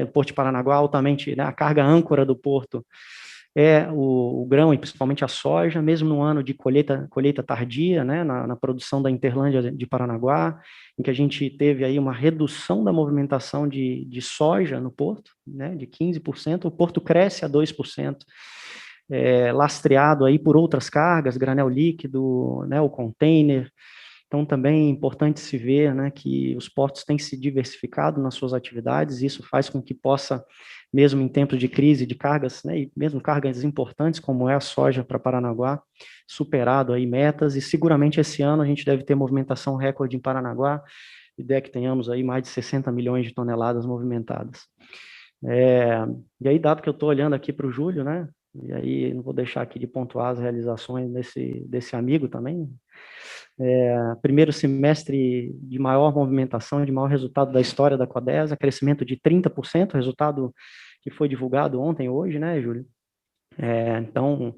o Porto de Paranaguá altamente, né, a carga âncora do porto é o grão e principalmente a soja, mesmo no ano de colheita tardia, né, na produção da Interlândia de Paranaguá, em que a gente teve aí uma redução da movimentação de soja no porto, né, de 15%, o porto cresce a 2%, lastreado aí por outras cargas, granel líquido, né, o container, Então, também é importante se ver, né, que os portos têm se diversificado nas suas atividades, e isso faz com que possa, mesmo em tempos de crise de cargas, né, e mesmo cargas importantes, como é a soja para Paranaguá, superado aí metas, e seguramente esse ano a gente deve ter movimentação recorde em Paranaguá, ideia que tenhamos aí mais de 60 milhões de toneladas movimentadas. E aí, dado que eu estou olhando aqui para o Júlio, né, e aí não vou deixar aqui de pontuar as realizações desse amigo também, primeiro semestre de maior movimentação, de maior resultado da história da Codesa, crescimento de 30%, resultado que foi divulgado ontem, hoje, né, Júlio? Então,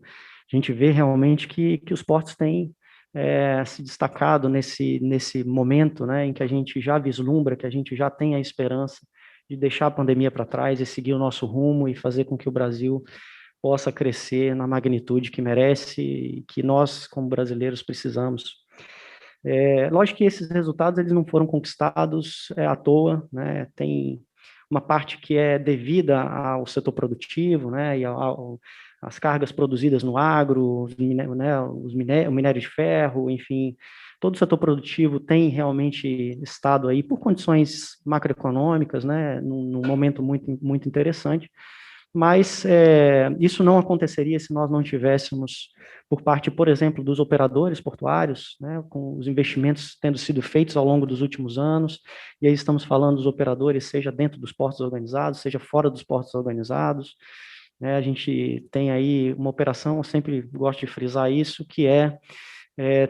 a gente vê realmente que os portos têm se destacado nesse momento, né, em que a gente já vislumbra, que a gente já tem a esperança de deixar a pandemia para trás e seguir o nosso rumo e fazer com que o Brasil possa crescer na magnitude que merece e que nós, como brasileiros, precisamos. Lógico que esses resultados eles não foram conquistados à toa, né? Tem uma parte que é devida ao setor produtivo, né? E às cargas produzidas no agro, o minério de ferro, enfim, todo o setor produtivo tem realmente estado aí por condições macroeconômicas, né? Num momento muito, muito interessante. Mas isso não aconteceria se nós não tivéssemos, por parte, por exemplo, dos operadores portuários, né, com os investimentos tendo sido feitos ao longo dos últimos anos, e aí estamos falando dos operadores, seja dentro dos portos organizados, seja fora dos portos organizados, né, a gente tem aí uma operação, eu sempre gosto de frisar isso, que é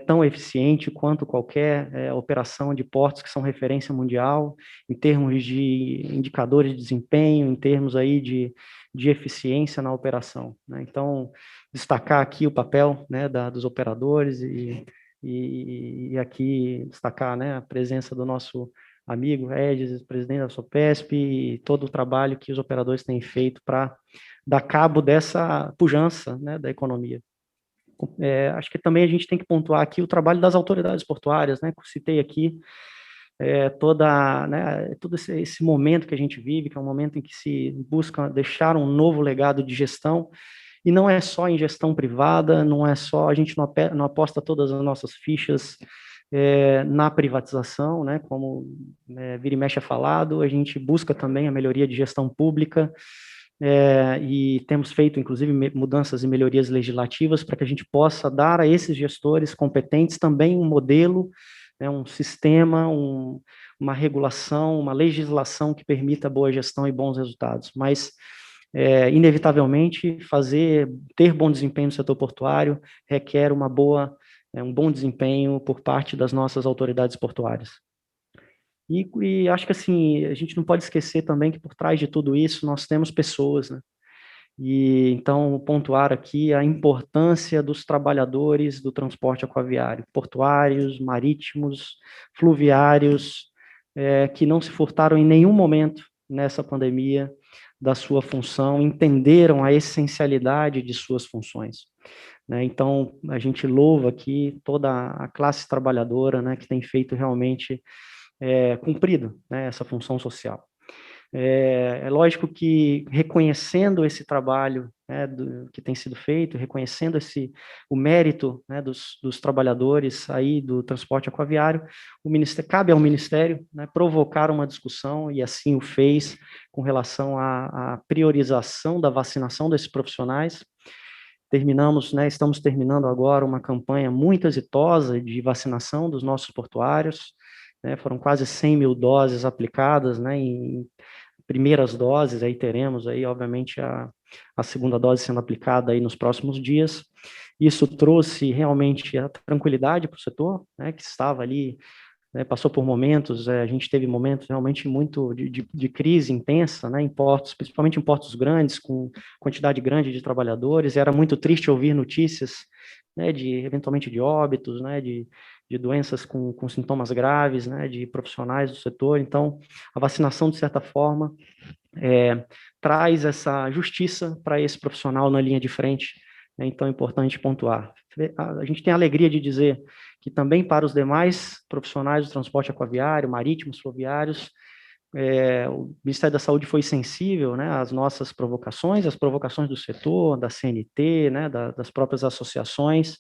tão eficiente quanto qualquer operação de portos que são referência mundial, em termos de indicadores de desempenho, em termos aí de eficiência na operação, né? Então, destacar aqui o papel, né, dos operadores e aqui destacar, né, a presença do nosso amigo Regis, presidente da Sopesp, e todo o trabalho que os operadores têm feito para dar cabo dessa pujança, né, da economia. Acho que também a gente tem que pontuar aqui o trabalho das autoridades portuárias, né, que eu citei aqui, todo esse momento que a gente vive, que é um momento em que se busca deixar um novo legado de gestão, e não é só em gestão privada, não é só, a gente não aposta todas as nossas fichas na privatização, né, como vira e mexe é falado, a gente busca também a melhoria de gestão pública, e temos feito, inclusive, mudanças e melhorias legislativas para que a gente possa dar a esses gestores competentes também um modelo, né, um sistema, uma regulação, uma legislação que permita boa gestão e bons resultados. Mas, inevitavelmente, ter bom desempenho no setor portuário requer um bom desempenho por parte das nossas autoridades portuárias. E acho que, assim, a gente não pode esquecer também que por trás de tudo isso nós temos pessoas, né? E então pontuar aqui a importância dos trabalhadores do transporte aquaviário, portuários, marítimos, fluviários, que não se furtaram em nenhum momento nessa pandemia da sua função, entenderam a essencialidade de suas funções, né? Então, a gente louva aqui toda a classe trabalhadora, né, que tem feito realmente cumprido, né, essa função social. É lógico que reconhecendo esse trabalho, né, que tem sido feito, reconhecendo o mérito, né, dos trabalhadores aí do transporte aquaviário, cabe ao Ministério, né, provocar uma discussão, e assim o fez, com relação à priorização da vacinação desses profissionais. Estamos terminando agora uma campanha muito exitosa de vacinação dos nossos portuários, né, foram quase 100 mil doses aplicadas, né, em primeiras doses, aí teremos aí, obviamente, a segunda dose sendo aplicada aí nos próximos dias. Isso trouxe realmente a tranquilidade para o setor, né, que estava ali, né, passou por momentos, a gente teve momentos realmente muito de crise intensa, né, em portos, principalmente em portos grandes, com quantidade grande de trabalhadores, era muito triste ouvir notícias, né, eventualmente de óbitos, né, de doenças com sintomas graves, né, de profissionais do setor. Então, a vacinação, de certa forma, traz essa justiça para esse profissional na linha de frente, né, então é importante pontuar. A gente tem a alegria de dizer que também para os demais profissionais do transporte aquaviário, marítimos, fluviários, o Ministério da Saúde foi sensível, né, às nossas provocações, às provocações do setor, da CNT, né, das próprias associações,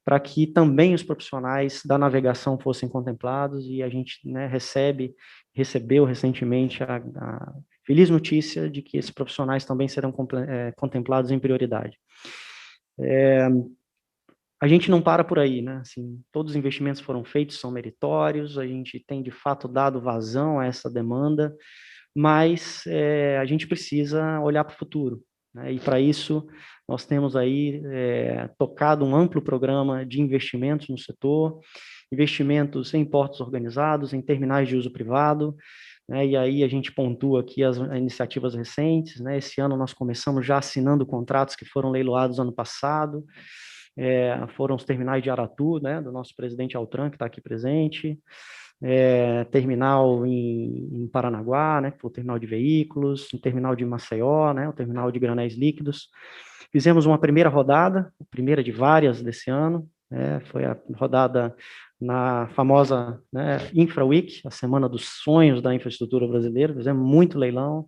para que também os profissionais da navegação fossem contemplados, e a gente, né, recebeu recentemente a feliz notícia de que esses profissionais também serão contemplados em prioridade. A gente não para por aí, né? Assim, todos os investimentos foram feitos, são meritórios, a gente tem, de fato, dado vazão a essa demanda, mas a gente precisa olhar para o futuro, né? E, para isso, nós temos aí tocado um amplo programa de investimentos no setor, investimentos em portos organizados, em terminais de uso privado, né? E aí a gente pontua aqui as iniciativas recentes, né? Esse ano nós começamos já assinando contratos que foram leiloados ano passado, foram os terminais de Aratu, né, do nosso presidente Altran, que está aqui presente, terminal em Paranaguá, né, que foi o terminal de veículos, o terminal de Maceió, né, o terminal de granéis líquidos. Fizemos uma primeira rodada, a primeira de várias desse ano, foi a rodada na famosa, né, Infra Week, a semana dos sonhos da infraestrutura brasileira. Fizemos muito leilão,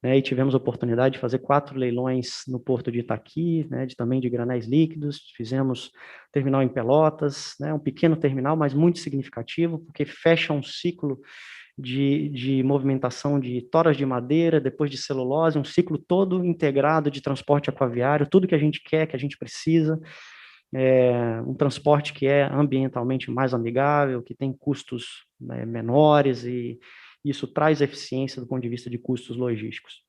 e tivemos a oportunidade de fazer 4 leilões no Porto de Itaqui, né, também de granéis líquidos. Fizemos terminal em Pelotas, né, um pequeno terminal, mas muito significativo, porque fecha um ciclo de movimentação de toras de madeira, depois de celulose, um ciclo todo integrado de transporte aquaviário, tudo que a gente quer, que a gente precisa, um transporte que é ambientalmente mais amigável, que tem custos, né, menores, e isso traz eficiência do ponto de vista de custos logísticos.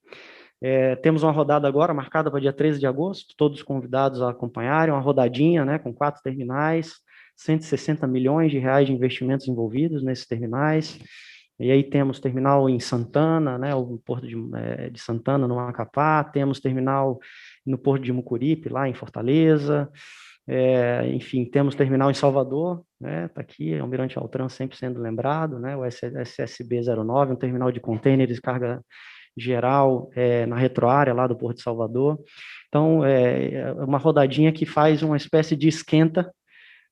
Temos uma rodada agora marcada para dia 13 de agosto, todos convidados a acompanharem, uma rodadinha, né, com 4 terminais, 160 milhões de reais de investimentos envolvidos nesses terminais. E aí temos terminal em Santana, né, o Porto de Santana, no Macapá, temos terminal no Porto de Mucuripe, lá em Fortaleza, enfim, temos terminal em Salvador, né, tá aqui, Almirante Altran sempre sendo lembrado, né, o SSB 09, um terminal de contêineres de carga geral na retroárea lá do Porto de Salvador. Então, é uma rodadinha que faz uma espécie de esquenta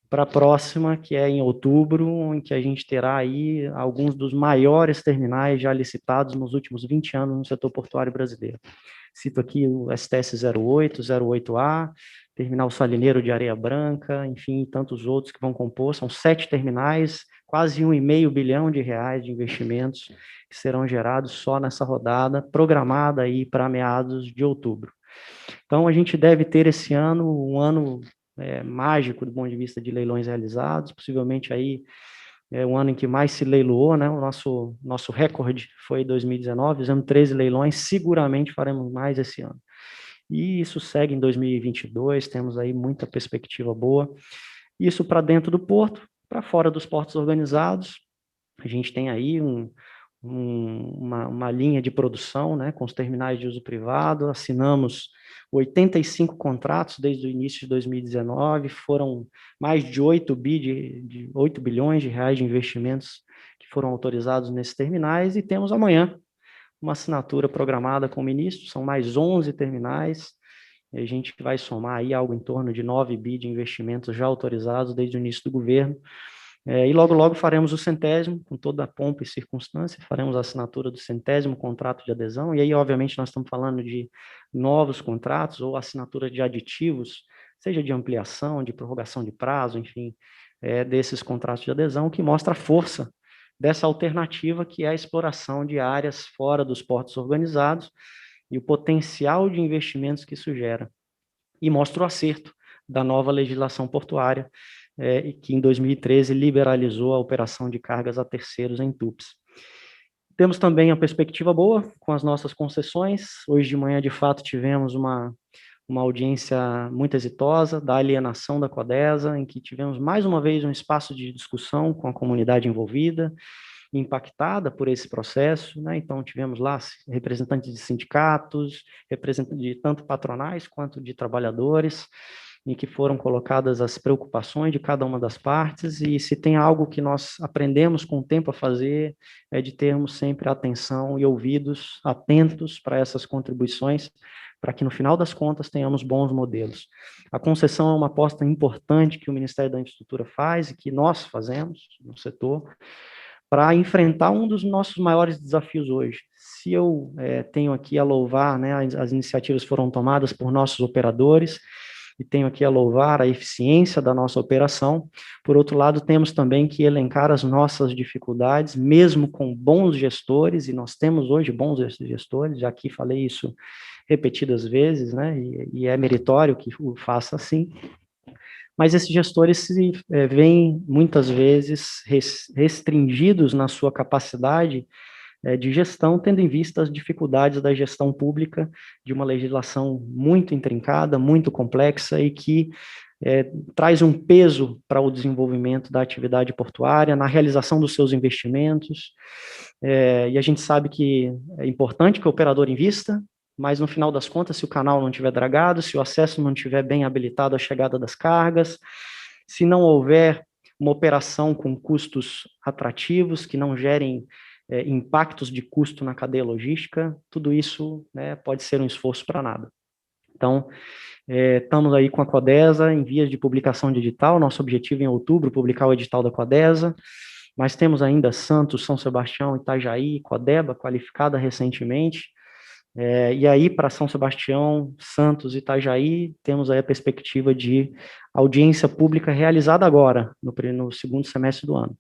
para a próxima, que é em outubro, em que a gente terá aí alguns dos maiores terminais já licitados nos últimos 20 anos no setor portuário brasileiro. Cito aqui o STS 08, 08A, Terminal Salineiro de Areia Branca, enfim, tantos outros que vão compor. São 7 terminais, quase R$1,5 bilhão de investimentos que serão gerados só nessa rodada, programada aí para meados de outubro. Então, a gente deve ter esse ano um ano mágico do ponto de vista de leilões realizados, possivelmente aí o ano em que mais se leiloou, né? O nosso recorde foi 2019, fizemos 13 leilões, seguramente faremos mais esse ano. E isso segue em 2022, temos aí muita perspectiva boa. Isso para dentro do porto, para fora dos portos organizados, a gente tem aí uma linha de produção, né, com os terminais de uso privado. Assinamos 85 contratos desde o início de 2019, foram mais de 8 bilhões de reais de investimentos que foram autorizados nesses terminais, e temos amanhã uma assinatura programada com o ministro, são mais 11 terminais, e a gente vai somar aí algo em torno de 9 bi de investimentos já autorizados desde o início do governo. E logo, logo faremos o 100º, com toda a pompa e circunstância, faremos a assinatura do 100º contrato de adesão, e aí, obviamente, nós estamos falando de novos contratos ou assinatura de aditivos, seja de ampliação, de prorrogação de prazo, enfim, desses contratos de adesão, que mostra a força dessa alternativa, que é a exploração de áreas fora dos portos organizados e o potencial de investimentos que isso gera. E mostra o acerto da nova legislação portuária, que em 2013 liberalizou a operação de cargas a terceiros em TUPs. Temos também a perspectiva boa com as nossas concessões. Hoje de manhã, de fato, tivemos uma audiência muito exitosa da alienação da Codesa, em que tivemos mais uma vez um espaço de discussão com a comunidade envolvida, impactada por esse processo, né? Então, tivemos lá representantes de sindicatos, representantes de tanto patronais quanto de trabalhadores, em que foram colocadas as preocupações de cada uma das partes, e se tem algo que nós aprendemos com o tempo a fazer, é de termos sempre atenção e ouvidos atentos para essas contribuições, para que no final das contas tenhamos bons modelos. A concessão é uma aposta importante que o Ministério da Infraestrutura faz e que nós fazemos no setor, para enfrentar um dos nossos maiores desafios hoje. Se eu tenho aqui a louvar, né, as iniciativas foram tomadas por nossos operadores, e tenho aqui a louvar a eficiência da nossa operação. Por outro lado, temos também que elencar as nossas dificuldades, mesmo com bons gestores, e nós temos hoje bons gestores, já aqui falei isso repetidas vezes, né, e é meritório que o faça assim, mas esses gestores veem muitas vezes restringidos na sua capacidade de gestão, tendo em vista as dificuldades da gestão pública, de uma legislação muito intrincada, muito complexa e que traz um peso para o desenvolvimento da atividade portuária, na realização dos seus investimentos, e a gente sabe que é importante que o operador invista, mas no final das contas, se o canal não estiver dragado, se o acesso não estiver bem habilitado à chegada das cargas, se não houver uma operação com custos atrativos, que não gerem impactos de custo na cadeia logística, tudo isso, né, pode ser um esforço para nada. Então, estamos aí com a Codesa em vias de publicação de edital, nosso objetivo em outubro, publicar o edital da Codesa, mas temos ainda Santos, São Sebastião, Itajaí, Codeba, qualificada recentemente, e aí, para São Sebastião, Santos e Itajaí, temos aí a perspectiva de audiência pública realizada agora, no segundo semestre do ano.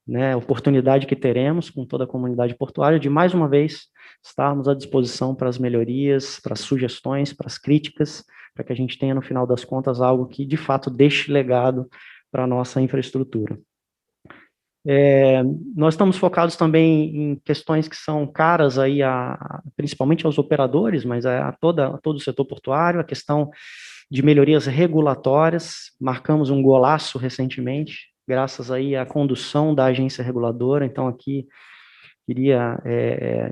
Né, oportunidade que teremos com toda a comunidade portuária de, mais uma vez, estarmos à disposição para as melhorias, para as sugestões, para as críticas, para que a gente tenha, no final das contas, algo que, de fato, deixe legado para a nossa infraestrutura. Nós estamos focados também em questões que são caras aí principalmente aos operadores, mas a todo o setor portuário, a questão de melhorias regulatórias. Marcamos um golaço recentemente, graças aí à condução da agência reguladora. Então, aqui queria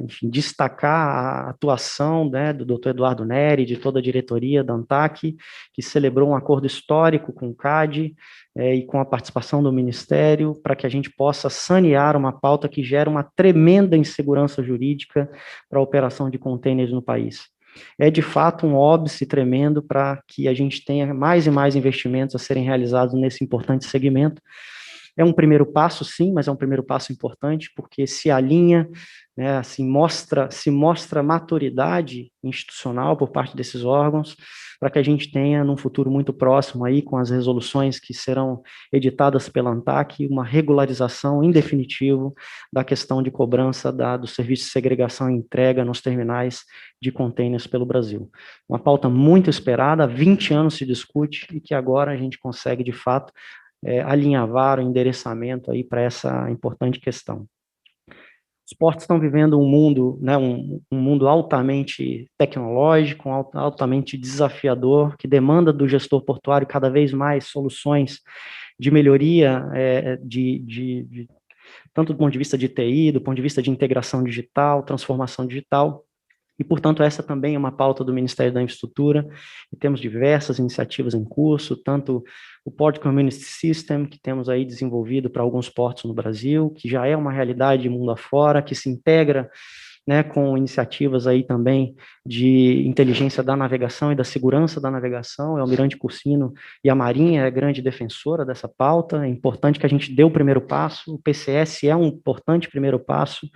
enfim, destacar a atuação, né, do Dr. Eduardo Neri, de toda a diretoria da ANTAC, que celebrou um acordo histórico com o CAD e com a participação do Ministério, para que a gente possa sanear uma pauta que gera uma tremenda insegurança jurídica para a operação de contêineres no país. É, de fato, um óbice tremendo para que a gente tenha mais e mais investimentos a serem realizados nesse importante segmento. É um primeiro passo, sim, mas é um primeiro passo importante, porque se alinha, né, assim, se mostra maturidade institucional por parte desses órgãos, para que a gente tenha, num futuro muito próximo, aí, com as resoluções que serão editadas pela ANTAC, uma regularização, em definitivo, da questão de cobrança do serviço de segregação e entrega nos terminais de contêineres pelo Brasil. Uma pauta muito esperada, há 20 anos se discute, e que agora a gente consegue, de fato, alinhavar o endereçamento aí para essa importante questão. Os portos estão vivendo um mundo, né, um mundo altamente tecnológico, altamente desafiador, que demanda do gestor portuário cada vez mais soluções de melhoria, tanto do ponto de vista de TI, do ponto de vista de integração digital, transformação digital. E, portanto, essa também é uma pauta do Ministério da Infraestrutura, e temos diversas iniciativas em curso, tanto o Port Community System, que temos aí desenvolvido para alguns portos no Brasil, que já é uma realidade mundo afora, que se integra, né, com iniciativas aí também de inteligência da navegação e da segurança da navegação. O Almirante Cursino e a Marinha é grande defensora dessa pauta. É importante que a gente dê o primeiro passo, o PCS é um importante primeiro passo,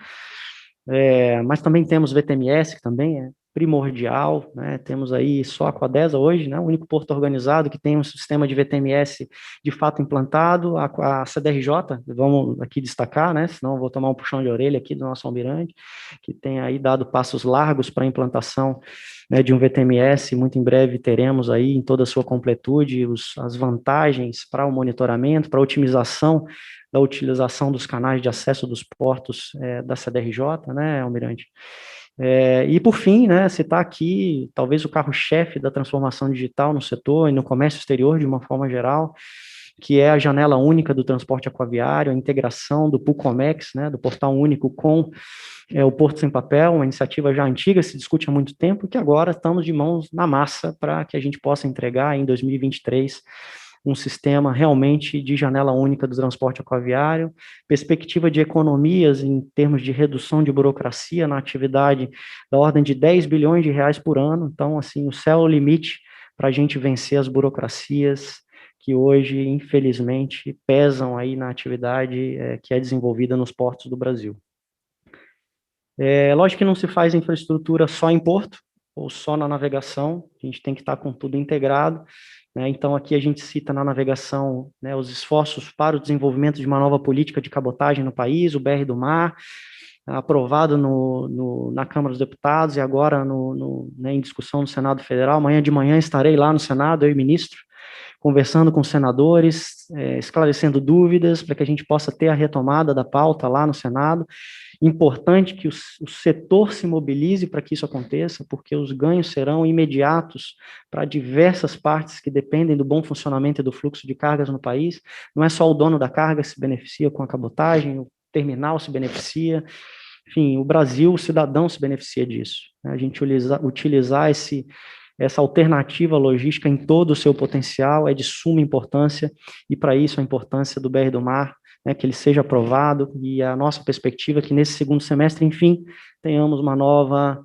mas também temos VTMS, que também é primordial, né? Temos aí só a Codesa hoje, né? O único porto organizado que tem um sistema de VTMS de fato implantado, a CDRJ, vamos aqui destacar, né? Senão eu vou tomar um puxão de orelha aqui do nosso almirante, que tem aí dado passos largos para a implantação, né, de um VTMS. Muito em breve teremos aí em toda a sua completude as vantagens para o monitoramento, para a otimização da utilização dos canais de acesso dos portos da CDRJ, né, almirante? E, por fim, né, citar aqui, talvez o carro-chefe da transformação digital no setor e no comércio exterior, de uma forma geral, que é a janela única do transporte aquaviário, a integração do PUComex, né, do portal único com o Porto Sem Papel, uma iniciativa já antiga, se discute há muito tempo, que agora estamos de mãos na massa para que a gente possa entregar em 2023 um sistema realmente de janela única do transporte aquaviário, perspectiva de economias em termos de redução de burocracia na atividade da ordem de 10 bilhões de reais por ano. Então, assim, o céu é o limite para a gente vencer as burocracias que hoje, infelizmente, pesam aí na atividade que é desenvolvida nos portos do Brasil. Lógico que não se faz infraestrutura só em porto, ou só na navegação, a gente tem que estar com tudo integrado, né? Então, aqui a gente cita na navegação, né, os esforços para o desenvolvimento de uma nova política de cabotagem no país, o BR do Mar, aprovado na Câmara dos Deputados e agora né, em discussão no Senado Federal. Amanhã de manhã estarei lá no Senado, eu e o ministro, conversando com os senadores, esclarecendo dúvidas, para que a gente possa ter a retomada da pauta lá no Senado. Importante que o setor se mobilize para que isso aconteça, porque os ganhos serão imediatos para diversas partes que dependem do bom funcionamento e do fluxo de cargas no país. Não é só o dono da carga que se beneficia com a cabotagem, o terminal se beneficia, enfim, o Brasil, o cidadão se beneficia disso. A gente utilizar essa alternativa logística em todo o seu potencial é de suma importância, e para isso a importância do BR do Mar, né, que ele seja aprovado, e a nossa perspectiva é que nesse segundo semestre, enfim, tenhamos uma nova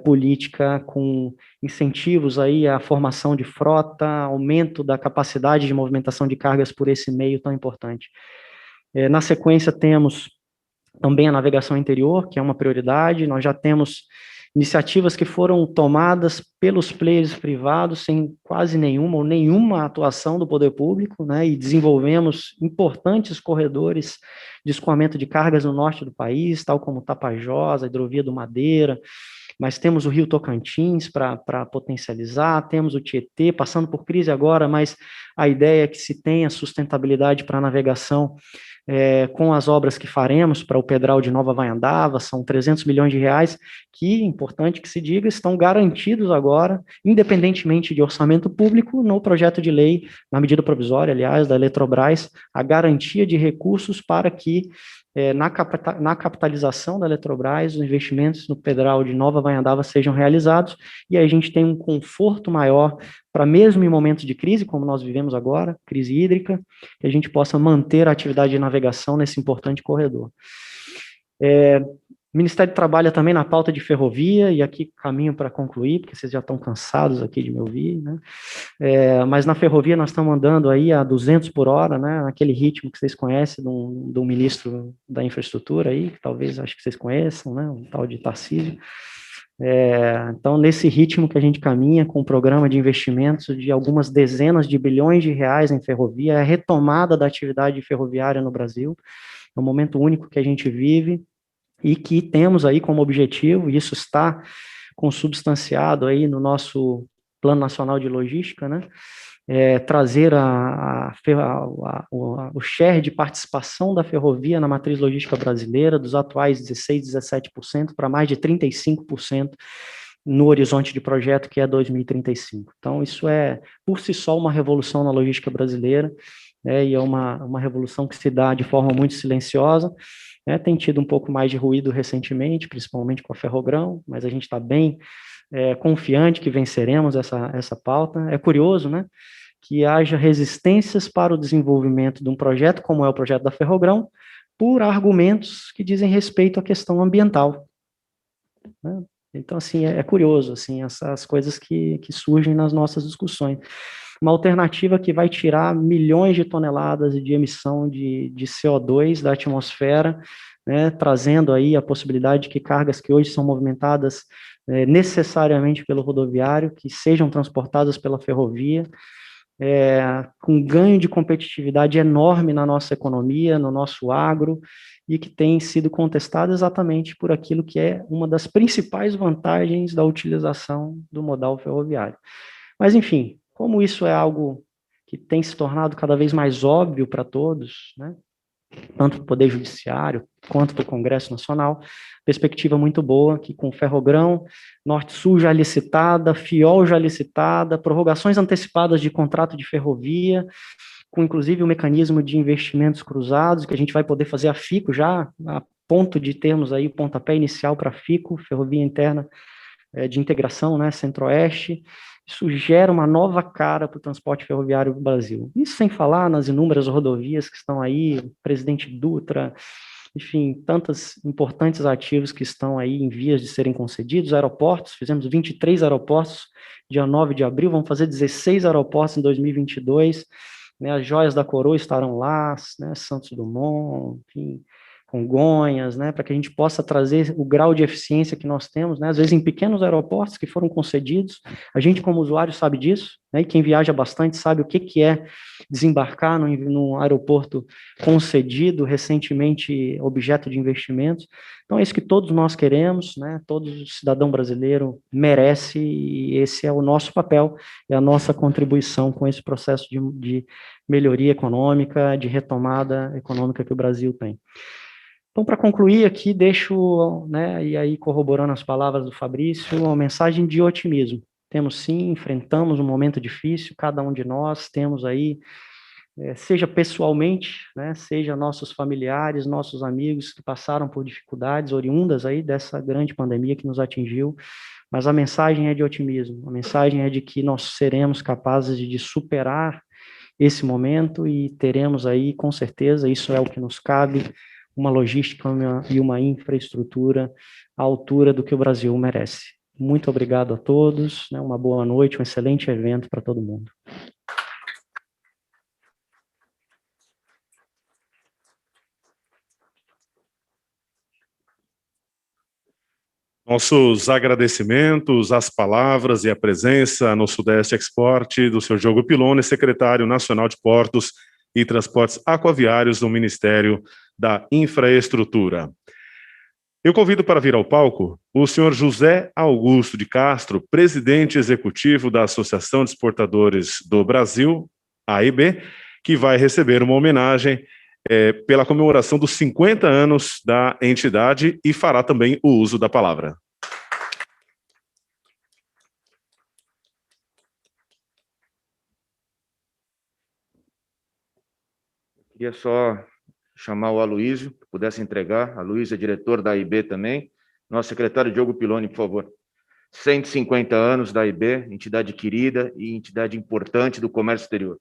política com incentivos aí à formação de frota, aumento da capacidade de movimentação de cargas por esse meio tão importante. Na sequência, temos também a navegação interior, que é uma prioridade. Nós já temos iniciativas que foram tomadas pelos players privados sem quase nenhuma ou nenhuma atuação do poder público, né, e desenvolvemos importantes corredores de escoamento de cargas no norte do país, tal como Tapajós, a hidrovia do Madeira, mas temos o Rio Tocantins para potencializar, temos o Tietê, passando por crise agora, mas a ideia é que se tenha sustentabilidade para a navegação com as obras que faremos para o Pedral de Nova Vanhandava, são 300 milhões de reais, que, importante que se diga, estão garantidos agora, independentemente de orçamento público, no projeto de lei, na medida provisória, aliás, da Eletrobras, a garantia de recursos para que na capitalização da Eletrobras, os investimentos no Pedral de Nova Vanhandava sejam realizados, e aí a gente tem um conforto maior para, mesmo em momentos de crise, como nós vivemos agora, crise hídrica, que a gente possa manter a atividade de navegação nesse importante corredor. O Ministério trabalha também na pauta de ferrovia, e aqui caminho para concluir, porque vocês já estão cansados aqui de me ouvir, né? Mas na ferrovia nós estamos andando aí a 200 por hora, né? Naquele ritmo que vocês conhecem do ministro da infraestrutura aí, que talvez acho que vocês conheçam, né? Um tal de Tarcísio. Então, nesse ritmo que a gente caminha, com um programa de investimentos de algumas dezenas de bilhões de reais em ferrovia, é a retomada da atividade ferroviária no Brasil, é um momento único que a gente vive, e que temos aí como objetivo, e isso está consubstanciado aí no nosso Plano Nacional de Logística, né, trazer o share de participação da ferrovia na matriz logística brasileira, dos atuais 16%, 17%, para mais de 35% no horizonte de projeto, que é 2035. Então, isso é, por si só, uma revolução na logística brasileira, e é uma revolução que se dá de forma muito silenciosa. Tem tido um pouco mais de ruído recentemente, principalmente com a Ferrogrão, mas a gente está bem confiante que venceremos essa pauta. É curioso, né, que haja resistências para o desenvolvimento de um projeto, como é o projeto da Ferrogrão, por argumentos que dizem respeito à questão ambiental, né? Então, assim, é curioso, assim, essas coisas que surgem nas nossas discussões. Uma alternativa que vai tirar milhões de toneladas de emissão de CO2 da atmosfera, né, trazendo aí a possibilidade de que cargas que hoje são movimentadas necessariamente pelo rodoviário, que sejam transportadas pela ferrovia, com ganho de competitividade enorme na nossa economia, no nosso agro, e que tem sido contestado exatamente por aquilo que é uma das principais vantagens da utilização do modal ferroviário. Mas, enfim, como isso é algo que tem se tornado cada vez mais óbvio para todos, né, tanto para o Poder Judiciário quanto para o Congresso Nacional, perspectiva muito boa, que com Ferrogrão, Norte-Sul já licitada, FIOL já licitada, prorrogações antecipadas de contrato de ferrovia, com inclusive o mecanismo de investimentos cruzados, que a gente vai poder fazer a FICO já, a ponto de termos aí o pontapé inicial para a FICO, Ferrovia Interna de Integração, né, Centro-Oeste. Isso gera uma nova cara para o transporte ferroviário do Brasil. Isso sem falar nas inúmeras rodovias que estão aí, Presidente Dutra, enfim, tantos importantes ativos que estão aí em vias de serem concedidos, aeroportos, fizemos 23 aeroportos, dia 9 de abril, vamos fazer 16 aeroportos em 2022, né, as joias da coroa estarão lá, né, Santos Dumont, enfim, Congonhas, né, para que a gente possa trazer o grau de eficiência que nós temos, né, às vezes em pequenos aeroportos que foram concedidos, a gente como usuário sabe disso, né? E quem viaja bastante sabe o que é desembarcar num aeroporto concedido, recentemente objeto de investimentos. Então, é isso que todos nós queremos, né? Todo cidadão brasileiro merece, e esse é o nosso papel, é a nossa contribuição com esse processo de melhoria econômica, de retomada econômica que o Brasil tem. Então, para concluir aqui, deixo, né, e aí corroborando as palavras do Fabrício, uma mensagem de otimismo. Temos sim, enfrentamos um momento difícil, cada um de nós temos aí, seja pessoalmente, né, seja nossos familiares, nossos amigos que passaram por dificuldades oriundas aí dessa grande pandemia que nos atingiu, mas a mensagem é de otimismo, a mensagem é de que nós seremos capazes de superar esse momento e teremos aí, com certeza, isso é o que nos cabe, uma logística e uma infraestrutura à altura do que o Brasil merece. Muito obrigado a todos, né, uma boa noite, um excelente evento para todo mundo. Nossos agradecimentos, as palavras e a presença no Sudeste Export do seu Diogo Piloni, secretário nacional de Portos e Transportes Aquaviários do Ministério da Infraestrutura. Eu convido para vir ao palco o senhor José Augusto de Castro, presidente executivo da Associação de Exportadores do Brasil, AEB, que vai receber uma homenagem pela comemoração dos 50 anos da entidade e fará também o uso da palavra. Queria só chamar o Aloísio, que pudesse entregar. Aloísio é diretor da AIB também. Nosso secretário Diogo Piloni, por favor. 150 anos da AIB, entidade querida e entidade importante do comércio exterior.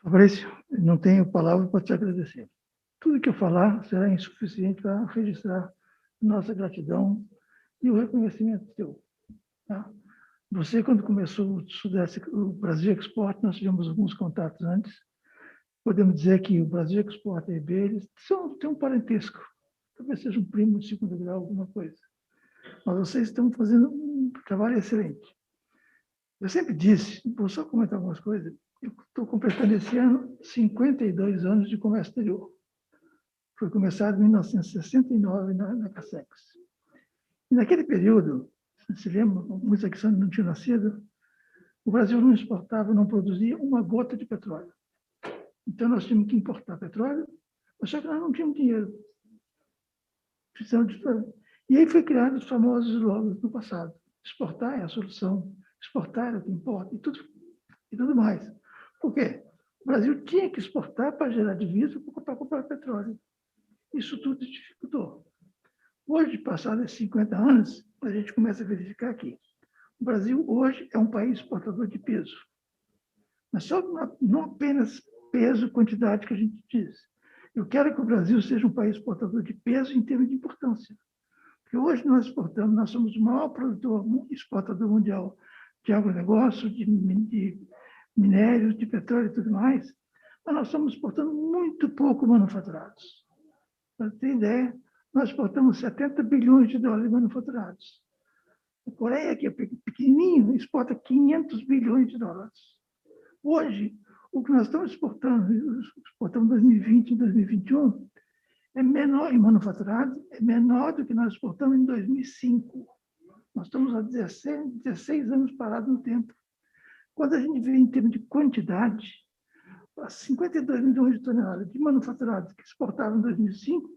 Fabrício, não tenho palavras para te agradecer. Tudo que eu falar será insuficiente para registrar nossa gratidão e o reconhecimento teu. Tá? Você, quando começou o Sudeste, o Brasil Export, nós tivemos alguns contatos antes. Podemos dizer que o Brasil Export e a EIB, eles têm um parentesco. Talvez seja um primo de segundo grau, alguma coisa. Mas vocês estão fazendo um trabalho excelente. Eu sempre disse, vou só comentar algumas coisas, eu estou completando esse ano 52 anos de comércio exterior. Foi começado em 1969 na Cacex. E naquele período, se lembra, muitos aqui não tinham nascido, o Brasil não exportava, não produzia uma gota de petróleo. Então, nós tínhamos que importar petróleo, mas só que nós não tínhamos dinheiro. Precisamos de... E aí foi criado os famosos slogans no passado. Exportar é a solução, exportar é o que importa, e tudo mais. Por quê? O Brasil tinha que exportar para gerar divisa para comprar petróleo. Isso tudo dificultou. Hoje, passados esses 50 anos, a gente começa a verificar aqui. O Brasil hoje é um país exportador de peso. Mas só não apenas peso, quantidade que a gente diz. Eu quero que o Brasil seja um país exportador de peso em termos de importância. Porque hoje nós exportamos, nós somos o maior produtor, exportador mundial de agronegócio, de minérios, de petróleo e tudo mais, mas nós estamos exportando muito pouco manufaturados. Para ter ideia, nós exportamos 70 bilhões de dólares manufaturados. A Coreia, que é pequenininho, exporta 500 bilhões de dólares. Hoje, o que nós estamos exportamos em 2020 e 2021, é menor em manufaturados, é menor do que nós exportamos em 2005. Nós estamos há 16 anos parados no tempo. Quando a gente vê em termos de quantidade, 52 milhões de toneladas de manufaturados que exportavam em 2005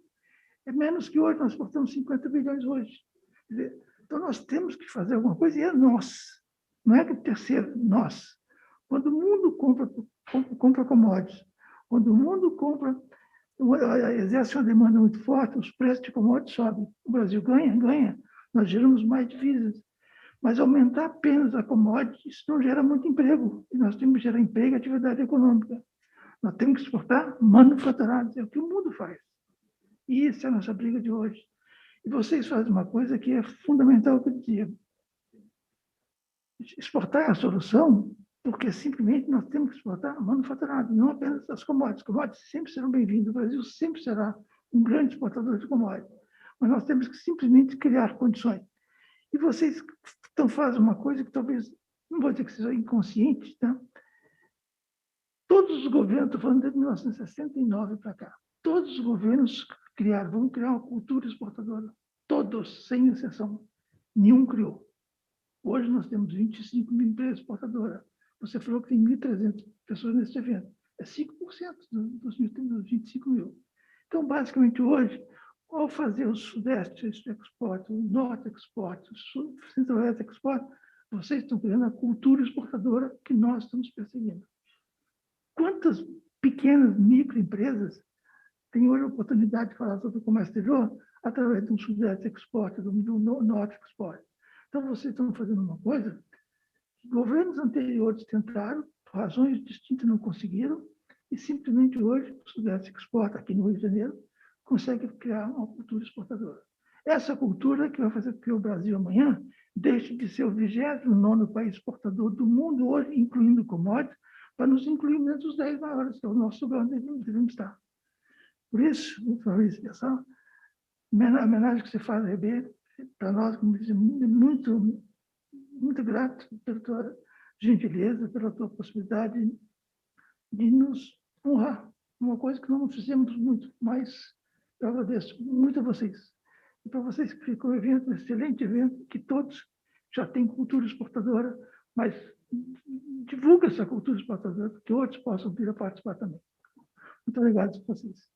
é menos que hoje, nós exportamos 50 bilhões hoje. Quer dizer, então, nós temos que fazer alguma coisa, e é nós, não é que terceiro, nós. Quando o mundo compra commodities, quando o mundo exerce uma demanda muito forte, os preços de commodities sobem. O Brasil ganha, nós geramos mais divisas. Mas aumentar apenas a commodity, isso não gera muito emprego. E nós temos que gerar emprego e atividade econômica. Nós temos que exportar manufaturados, é o que o mundo faz. E essa é a nossa briga de hoje. E vocês fazem uma coisa que é fundamental que eu dizia. Exportar é a solução, porque simplesmente nós temos que exportar manufaturado, não apenas as commodities. Commodities sempre serão bem-vindos, o Brasil sempre será um grande exportador de commodities. Mas nós temos que simplesmente criar condições. E vocês então fazem uma coisa que talvez, não vou dizer que seja inconsciente, tá? Todos os governos, estou falando desde 1969 para cá, todos os governos vão criar uma cultura exportadora. Todos, sem exceção. Nenhum criou. Hoje nós temos 25 mil empresas exportadoras. Você falou que tem 1.300 pessoas nesse evento. É 5% dos 25 mil. Então, basicamente, hoje, ao fazer o Sudeste Export, o Norte Export, o Centro-Oeste Export, vocês estão criando a cultura exportadora que nós estamos perseguindo. Quantas pequenas microempresas têm hoje a oportunidade de falar sobre o comércio exterior através de um Sudeste Export, do Norte Export? Então, vocês estão fazendo uma coisa que governos anteriores tentaram, por razões distintas não conseguiram, e simplesmente hoje o Sudeste Export, aqui no Rio de Janeiro, consegue criar uma cultura exportadora. Essa cultura que vai fazer com que o Brasil amanhã deixe de ser o 29º país exportador do mundo hoje, incluindo commodities, para nos incluir dentro dos 10 maiores, que é o nosso lugar onde devemos estar. Por isso, Fabrício, essa homenagem que você faz a RB, para nós, como diz, muito, muito grato pela tua gentileza, pela tua possibilidade de nos honrar. Uma coisa que não fizemos muito, mas eu agradeço muito a vocês. E para vocês que ficou um evento, um excelente evento, que todos já têm cultura exportadora, mas divulga essa cultura exportadora, para que outros possam vir a participar também. Muito obrigado a vocês.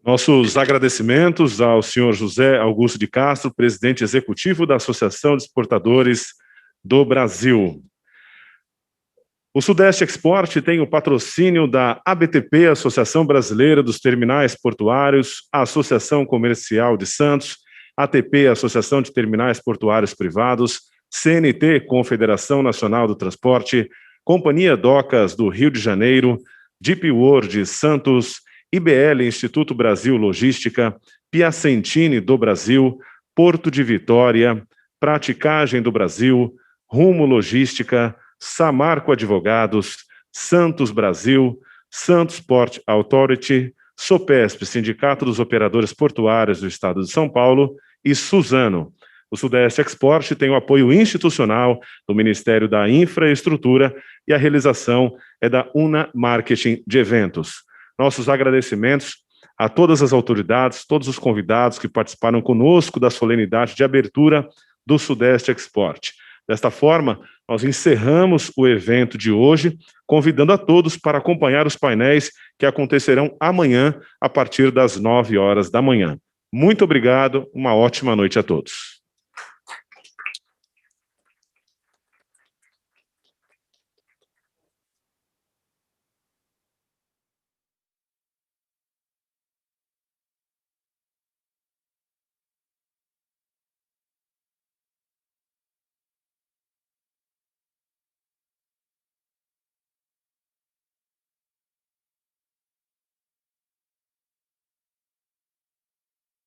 Nossos agradecimentos ao senhor José Augusto de Castro, presidente executivo da Associação de Exportadores do Brasil. O Sudeste Export tem o patrocínio da ABTP, Associação Brasileira dos Terminais Portuários, a Associação Comercial de Santos, ATP, Associação de Terminais Portuários Privados, CNT, Confederação Nacional do Transporte, Companhia Docas do Rio de Janeiro, Deep World Santos, IBL, Instituto Brasil Logística, Piacentini do Brasil, Porto de Vitória, Praticagem do Brasil, Rumo Logística, Samarco Advogados, Santos Brasil, Santos Port Authority, Sopesp, Sindicato dos Operadores Portuários do Estado de São Paulo, e Suzano. O Sudeste Export tem o apoio institucional do Ministério da Infraestrutura e a realização é da Una Marketing de Eventos. Nossos agradecimentos a todas as autoridades, todos os convidados que participaram conosco da solenidade de abertura do Sudeste Export. Desta forma, nós encerramos o evento de hoje, convidando a todos para acompanhar os painéis que acontecerão amanhã, a partir das 9 horas da manhã. Muito obrigado, uma ótima noite a todos.